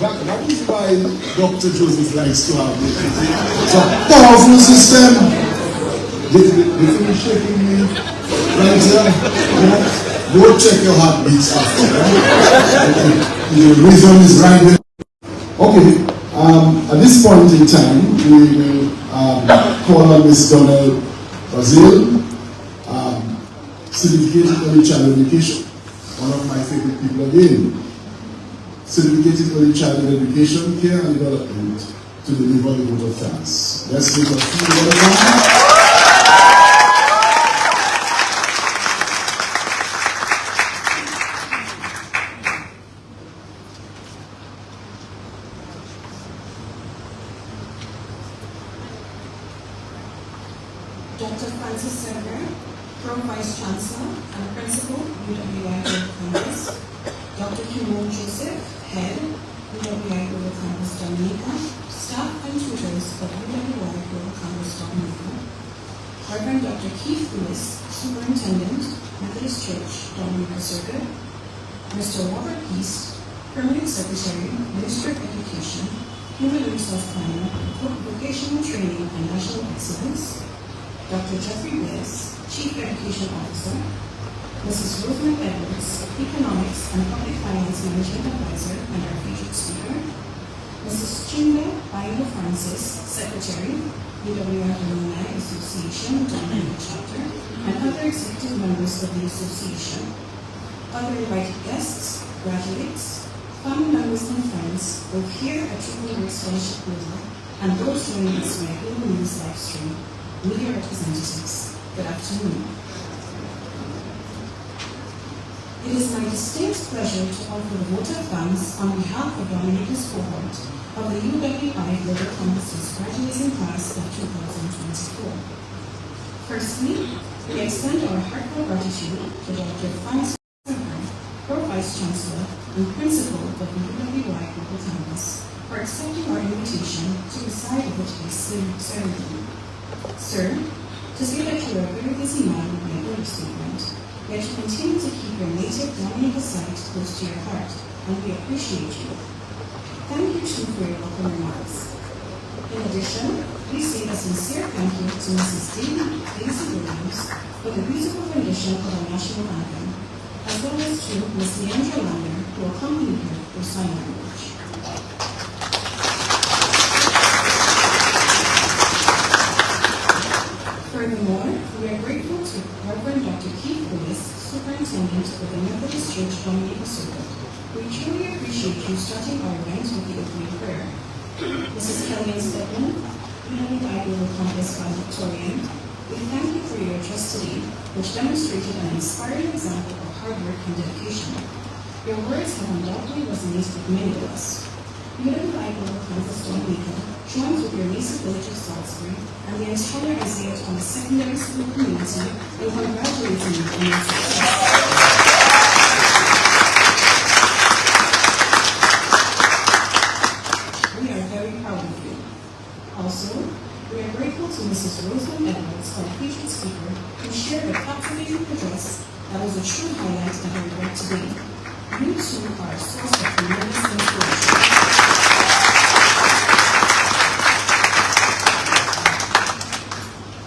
That is why Dr. Joseph likes to have it. It's a powerful system. They finish shaking me right here. Go check your heartbeats after. Right? The rhythm is right there. Okay. At this point in time, we will call on Miss Donald Brazil, certificated early child education. One of my favorite people again. Certificated early child education, care and development to deliver the vote of thanks. Let's take a few minutes. Dr. Francis Sever, Pro Vice Chancellor and Principal, U.W.I. Global Campus. Dr. Kimon Joseph, Head, U.W.I. Global Campus Dominica. Staff and tutors of U.W.I. Global Campus Dominica. Reverend Dr. Keith Lewis, Superintendent, Methodist Church, Dominica Circuit. Mr. Robert East, Permanent Secretary, Ministry of Education, Human Resource Planner, Vocational Training and National Excellence. Dr. Jeffrey Bliss, Chief Education Officer. Mrs. Rosemary Edwards, Economics and Public Finance Management Advisor and our featured speaker. Mrs. Chinda Bayo Francis, Secretary, U.W.I. Alumni Association, Dominica Chapter, and other executive members of the association. Other invited guests, graduates, family members and friends, both here at Triple Works Fellowship Global and those joining us via Emonews live stream, media representatives, good afternoon. It is my distinct pleasure to offer the vote of thanks on behalf of Dominica's cohort of the U.W.I. Global Campus's graduating class of 2024. Firstly, we extend our heartfelt gratitude to Dr. Francis Pro-Vice Chancellor and Principal of the U.W.I. Global Campus, for accepting our invitation to preside over today's ceremony. Sir, to say that you are a very busy man would be an understatement, yet you continue to keep your native Dominica site close to your heart, and we appreciate you. Thank you too for your welcome remarks. In addition, we say a sincere thank you to Mrs. Daisy Williams for the beautiful rendition of our national anthem, as well as to Ms. Leandra Lander, who accompanied her through sign language. Furthermore, we are grateful to Reverend Dr. Keith Lewis, Superintendent of the Methodist Church Dominica Circuit. We truly appreciate you starting our event with the opening prayer. Mrs. Kellyanne Stedman, U.W.I. Global Campus Valedictorian, we thank you for your address today, which demonstrated an inspiring example of hard work and dedication. Your words have undoubtedly resonated with many of us. U.W.I. Global Campus Dominica joins with your native village of Salisbury and the entire Isaiah Thomas Secondary School community in congratulating you on your success. We are very proud of you. Also, we are grateful to Mrs. Rosamond Edwards, our featured speaker, who shared a captivating address that was a true highlight of her work today. You too are a source of tremendous inspiration.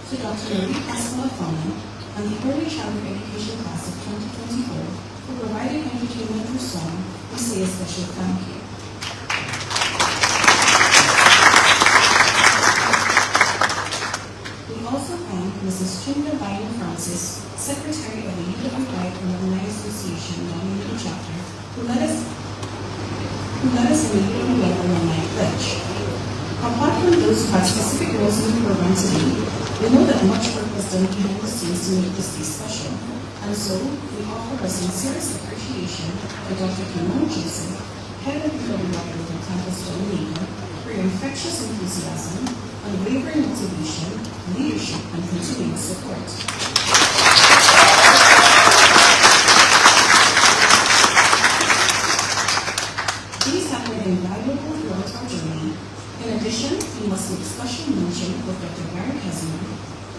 To Dr. Marie Pascal Afana and the Early Childhood Education class of 2024 for providing entertainment through song, we say a special thank you. We also thank Mrs. Chinda Bynum Francis, Secretary of the U.W.I. Alumni Association Dominica Chapter, who led us in the U.W.I. Alumni Pledge. Apart from those who had specific roles in the program today, we know that much work was done behind the scenes to make this day special, and so we offer our sincerest appreciation to Dr. Kimon Joseph, head of U.W.I. Global Campus Dominica, for your infectious enthusiasm, unwavering motivation, leadership, and continuing support. These have been invaluable throughout our journey. In addition, we must make special mention of Dr. Barry Kazima,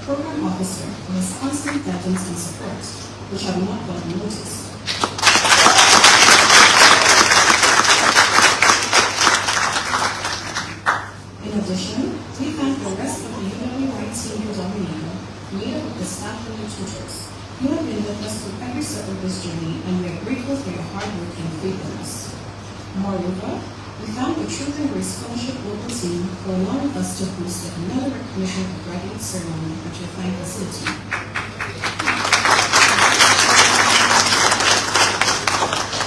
Program Officer, for his constant guidance and support, which have not gone unnoticed. In addition, we thank the rest of the U.W.I. team in Dominica, made up of the staff and the tutors. You have been with us through every step of this journey, and we are grateful for your hard work and faithfulness. Moreover, we thank the Children Grace Scholarship Global Team for allowing us to host another recognition of graduate ceremony at your fine facility.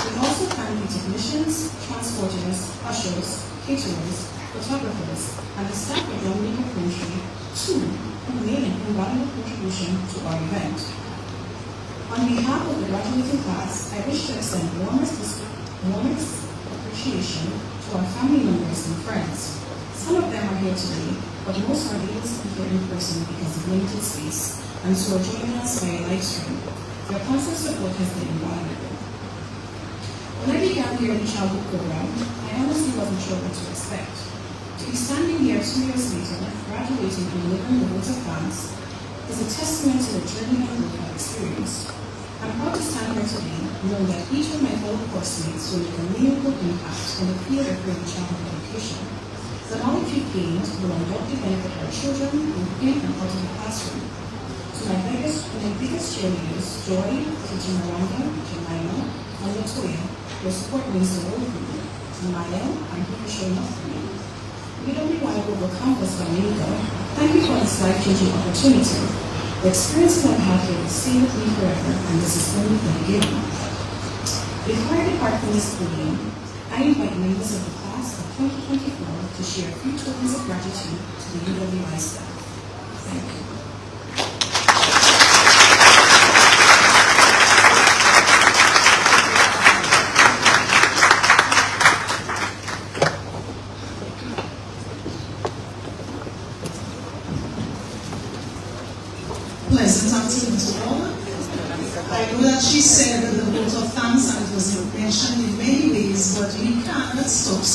We also thank the technicians, transporters, ushers, caterers, photographers, and the staff of Dominica Country, too, who made an invaluable contribution to our event. On behalf of the graduating class, I wish to extend warmest appreciation to our family members and friends. Some of them are here today, but most are able to be here in person because of limited space, and so are joining us via live stream. Your constant support has been invaluable. When I began the early childhood program, I honestly wasn't sure what to expect. To be standing here 2 years later, graduating and delivering the vote of thanks, is a testament to the journey and growth I've experienced. I'm proud to stand here today, knowing that each of my fellow coursemates will make a meaningful impact in the field of early childhood education. The knowledge you've gained will undoubtedly benefit our children both in and out of the classroom. To my biggest cheerleaders, Joy, Teacher Miranda, Jemima, and Latoya, your support means the world for me. To Maya, I'm here for showing up for me. U.W.I. Global Campus Dominica, thank you for this life-changing opportunity. The experiences I've had here will stay with me forever, and this is only the beginning. Before I depart from this podium, I invite members of the class of 2024 to share a few tokens of gratitude to the U.W.I. staff. Thank you.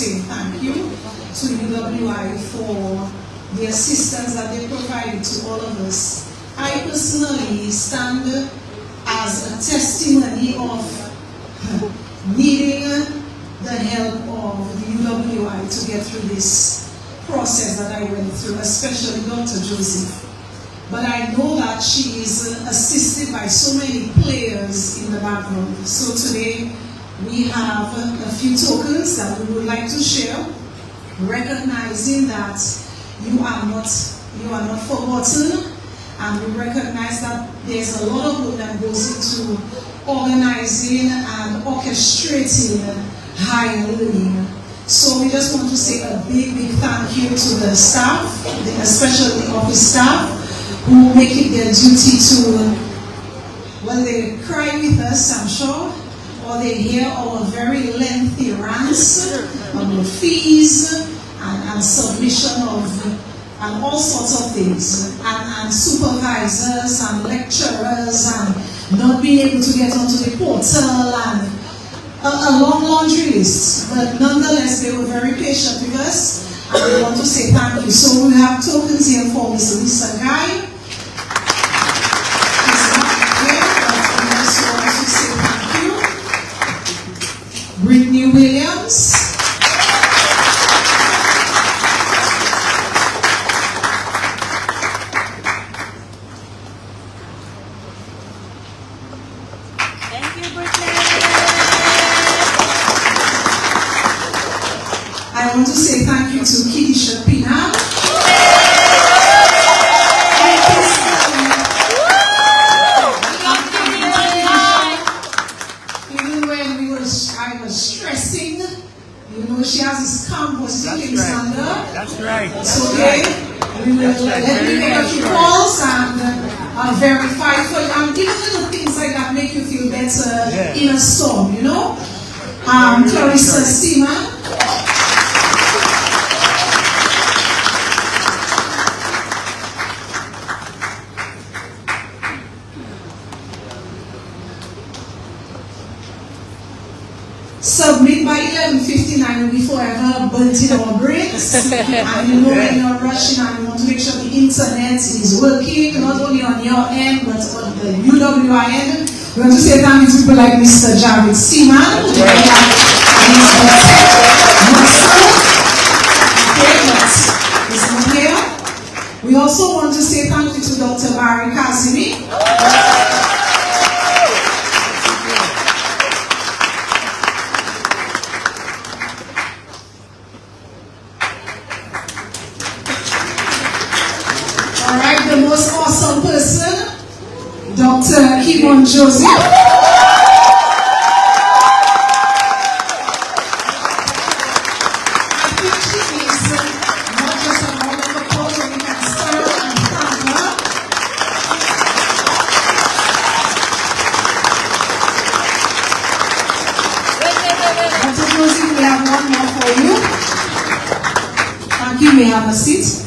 saying thank you to U.W.I for the assistance that they provided to all of us. I personally stand as a testimony of needing the help of the U.W.I to get through this process that I went through, especially Dr. Joseph. But I know that she is assisted by so many players in the background. So today we have a few tokens that we would like to share, recognizing that you are not forgotten, and we recognize that there's a lot of work that goes into organizing and orchestrating higher learning. So we just want to say a big, big thank you to the staff, especially the office staff, who make it their duty to, well, they cry with us, I'm sure, or they hear our very lengthy rants about fees and submission of, and all sorts of things, and supervisors and lecturers and not being able to get onto the portal and a long laundry list. But nonetheless, they were very patient with us, and we want to say thank you. So we have tokens here for Mr. Lisa Guy. Brittany Williams. Thank you, Brittany. I want to say thank you to Keisha Pina. I was stressing, you know, she has this campus in Kingslander. That's right. So we will let me make a few calls and verify for you. And even little things like that make you feel better in a storm, you know. Clarissa Seaman. Submit by 11:59 will be forever burnt in our brains. And you know when you're rushing and you want to make sure the internet is working, not only on your end, but on the U.W.I end. We want to say thank you to people like Mr. Jared Seaman. We also want to say thank you to Dr. Barry Kazimi. The most awesome person, Dr. Kimon Joseph. I think she is not just a wonderful person, we can stir and thank her. Dr. Joseph, we have one more for you. Thank you, may have a seat.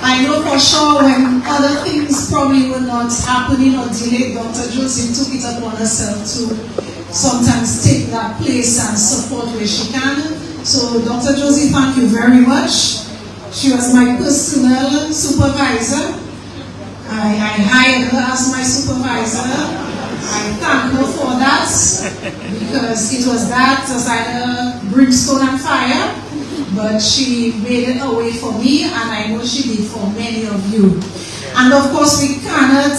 I know for sure when other things probably were not happening or delayed, Dr. Joseph took it upon herself to sometimes take that place and support where she can. So Dr. Joseph, thank you very much. She was my personal supervisor. I hired her as my supervisor. I thank her for that because it was that as either brimstone and fire. But she made it a way for me, and I know she did for many of you. And of course, we cannot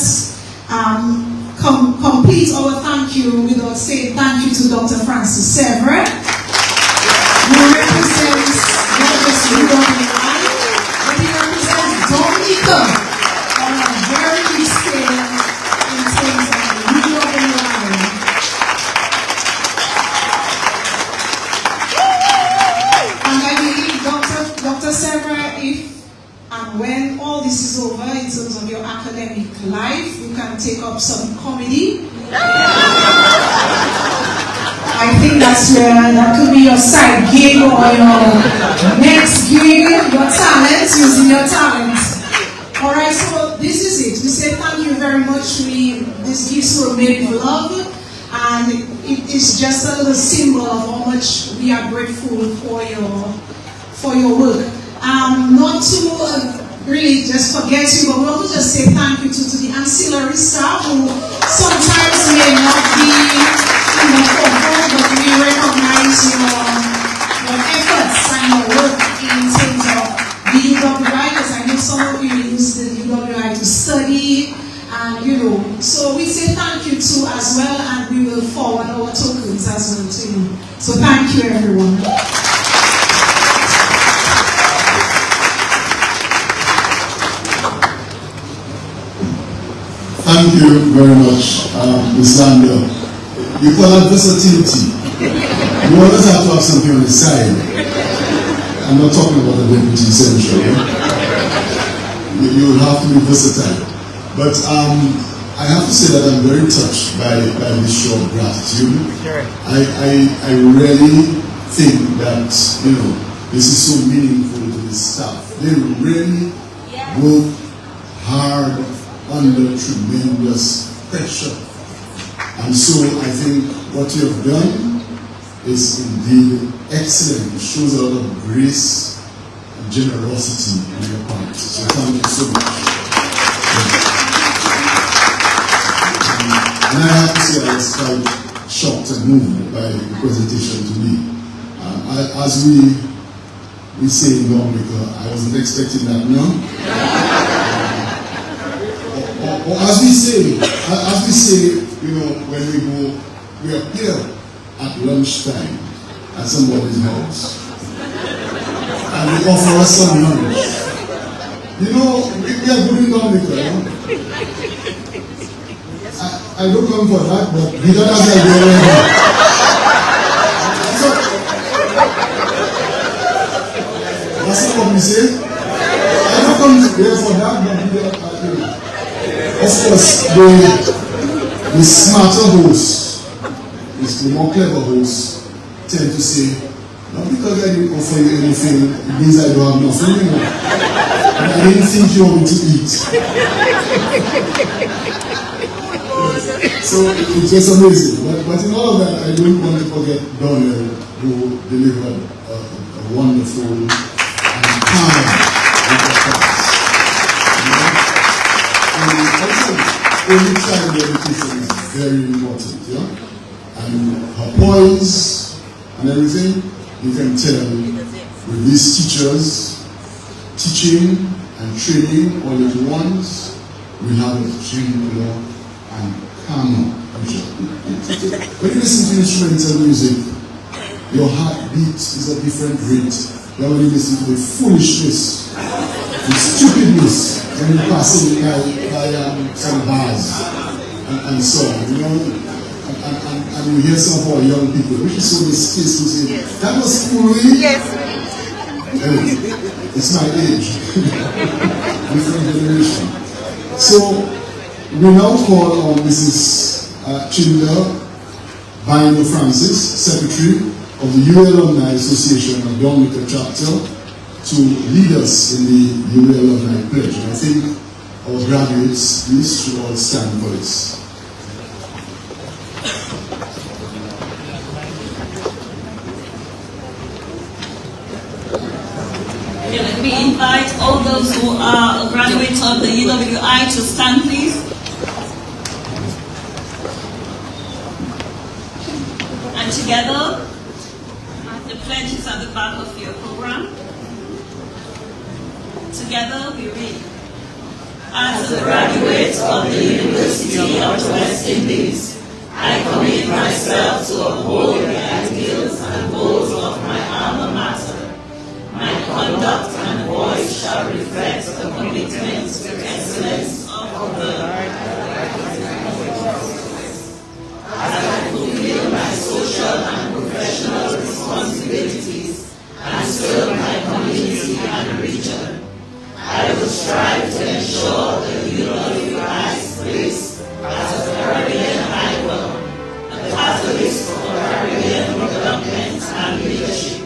complete our thank you without saying thank you to Dr. Francis Sever, who represents not just U.W.I, but he represents Dominica on a very big scale in terms of U.W.I. Dr. Sarah, if and when all this is over in terms of your academic life, you can take up some comedy. I think that's where that could be your side gig or your next gig, your talents, using your talents. Alright, so this is it. say thank you very much. These gifts were made with love, and it is just a little symbol of how much we are grateful for your work. Not to really just forget you, but we want to just say thank you to the ancillary staff who sometimes may not be in the forefront, but we recognize your efforts and your work in terms of the U.W.I, because I know some of you use the U.W.I to study, and so we say thank you too as well, and we will forward our tokens as well to you. So thank you, everyone. Thank you very much, Ms. Lando. You call that versatility. You always have to have something on the side. I'm not talking about the deputy essential. You will have to be versatile. But I have to say that I'm very touched by this show of gratitude. I really think that this is so meaningful to the staff. They really work hard under tremendous pressure. And so I think what you have done is indeed excellent. It shows a lot of grace and generosity on your part. So thank you so much. And I have to say I was quite shocked and moved by the presentation to me. As we say in Dominica, I wasn't expecting that, no? Or as we say, when we appear at lunchtime at somebody's house, and they offer us some lunch. We are good in Dominica. I don't come for that, but he doesn't have the idea right now. That's not what we say. I don't come there for that, but he doesn't have the idea. Of course, the smarter hosts, the more clever hosts, tend to say, not because I didn't offer you anything, it means I don't have nothing anymore. I didn't think you wanted to eat. So it's just amazing. But in all of that, I don't want to forget Donnell, who delivered a wonderful and calm performance. Early child education is very important, and her poise and everything, you can tell with these teachers teaching and training all little ones, we have a gentler and calmer future. When you listen to instrumental music, your heartbeat is a different rate than when you listen to the foolishness, the stupidness, when you pass it by some bars and so on, and you hear some of our young people, which is so distasteful, say, that was cool, really? Yes. It's my age. Different generation. So, we now call on Mrs. Chinda Binder Francis, Secretary of the U.W.I Alumni Association of Dominica Chapter, to lead us in the U.W.I Alumni Pledge. And I think our graduates, please, should all stand for this. We invite all those who are graduates of the U.W.I to stand, please. And together, the pledge is at the back of your program. Together we read. As a graduate of the University of the West Indies, I commit myself to uphold the ideals and goals of my alma mater. My conduct and voice shall reflect the commitment to excellence of the as I fulfill my social and professional responsibilities and serve my community and region. I will strive to ensure the U.W.I's place as a Caribbean icon, a catalyst for Caribbean development and leadership.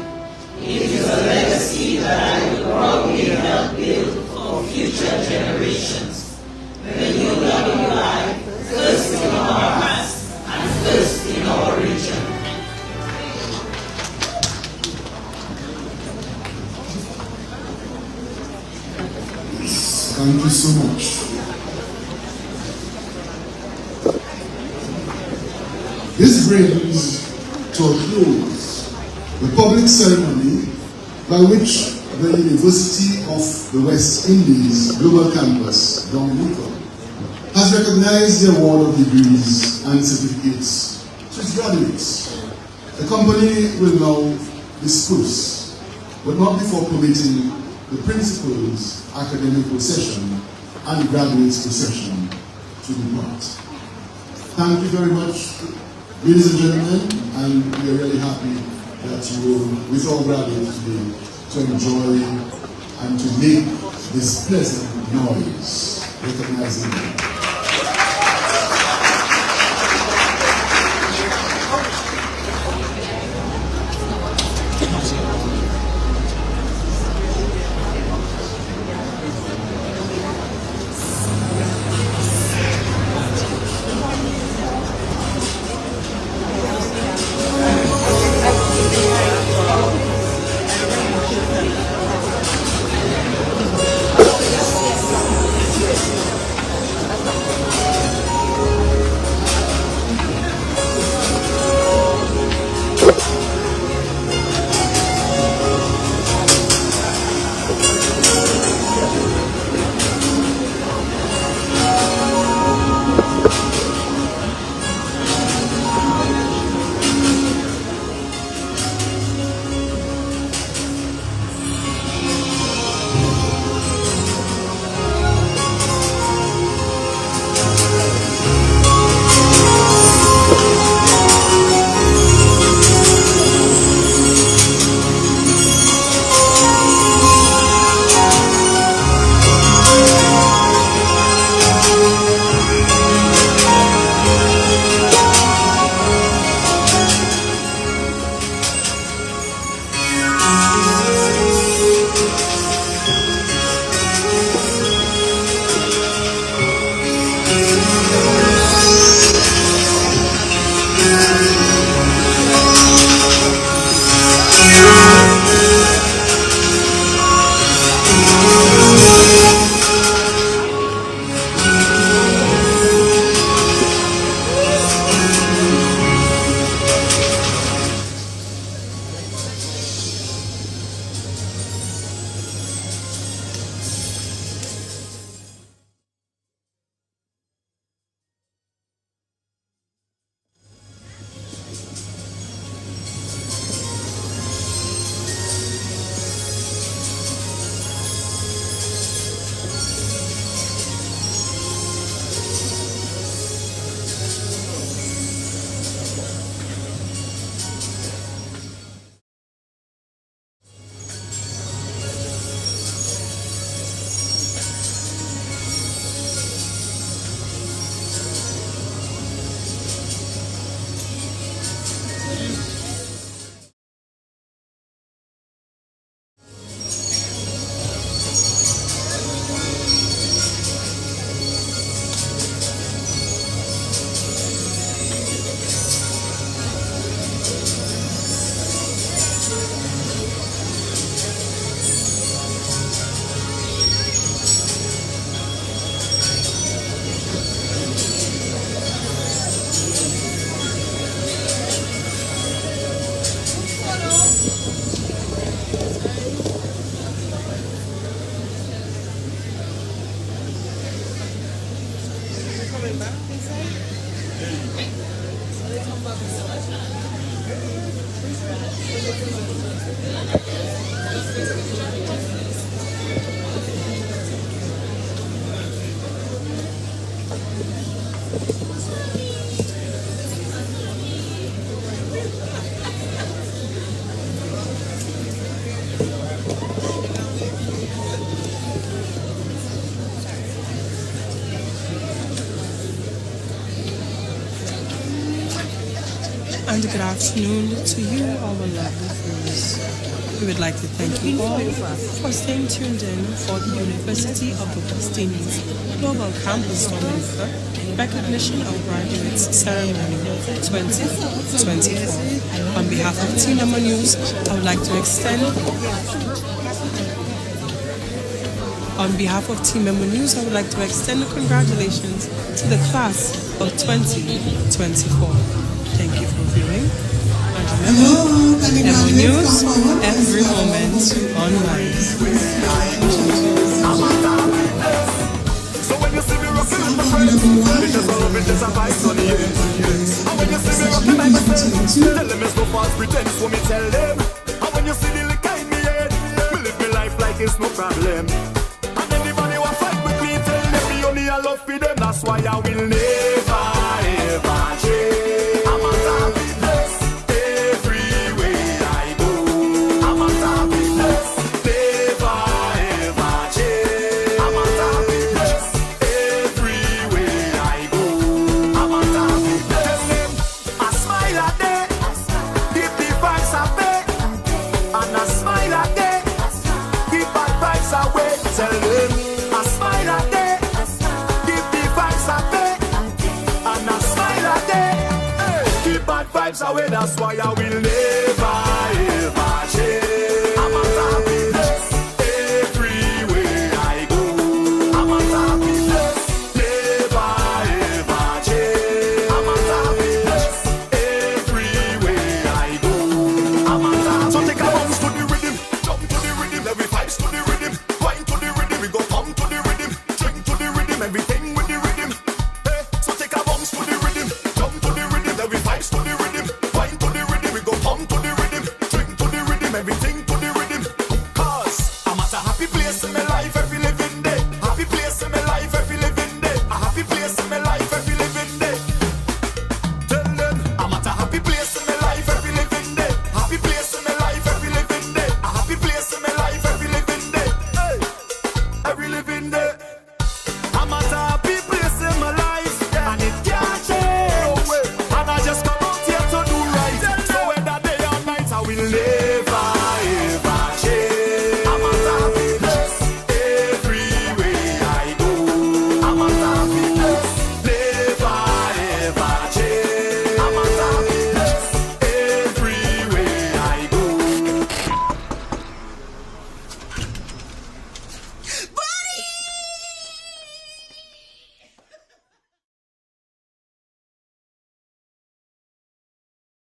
It is a legacy that I will proudly help build for future generations. The Thank you so much. This brings to a close the public ceremony by which the University of the West Indies Global Campus, Dominica, has recognized the award of degrees and certificates to its graduates. The company will now disperse, but not before permitting the principal's academic procession and graduates' procession to depart. Thank you very much, ladies and gentlemen, and we are really happy that you were with our graduates today to enjoy and to make this pleasant noise, recognizing them. And good afternoon to you, our lovely viewers. We would like to thank you all for staying tuned in for the University of the West Indies Global Campus Dominica Recognition of Graduates Ceremony 2024. On behalf of Team Emonews, I would like to extend On behalf of Team Emonews, I would like to extend the congratulations to the class of 2024. Thank you for viewing. And remember, Emonews, every moment online. So when you see me rocking with my friends, bitches all over, just a vibe on the end. And when you see me rocking like my friends, tell them it's no false pretense when me tell them. And when you see the liquor in me head, me live my life like it's no problem. And anybody who fight with me, tell them me only a love for them. That's why I will never ever change. I'm a happy blessed everywhere I go. I'm a happy blessed, never ever change. I'm a happy blessed everywhere I go. I'm a happy blessed. I smile at them, keep the vibes away, and I smile at them, keep bad vibes away. Tell them I smile at them, keep the vibes away, and I smile at them, keep bad vibes away. That's why I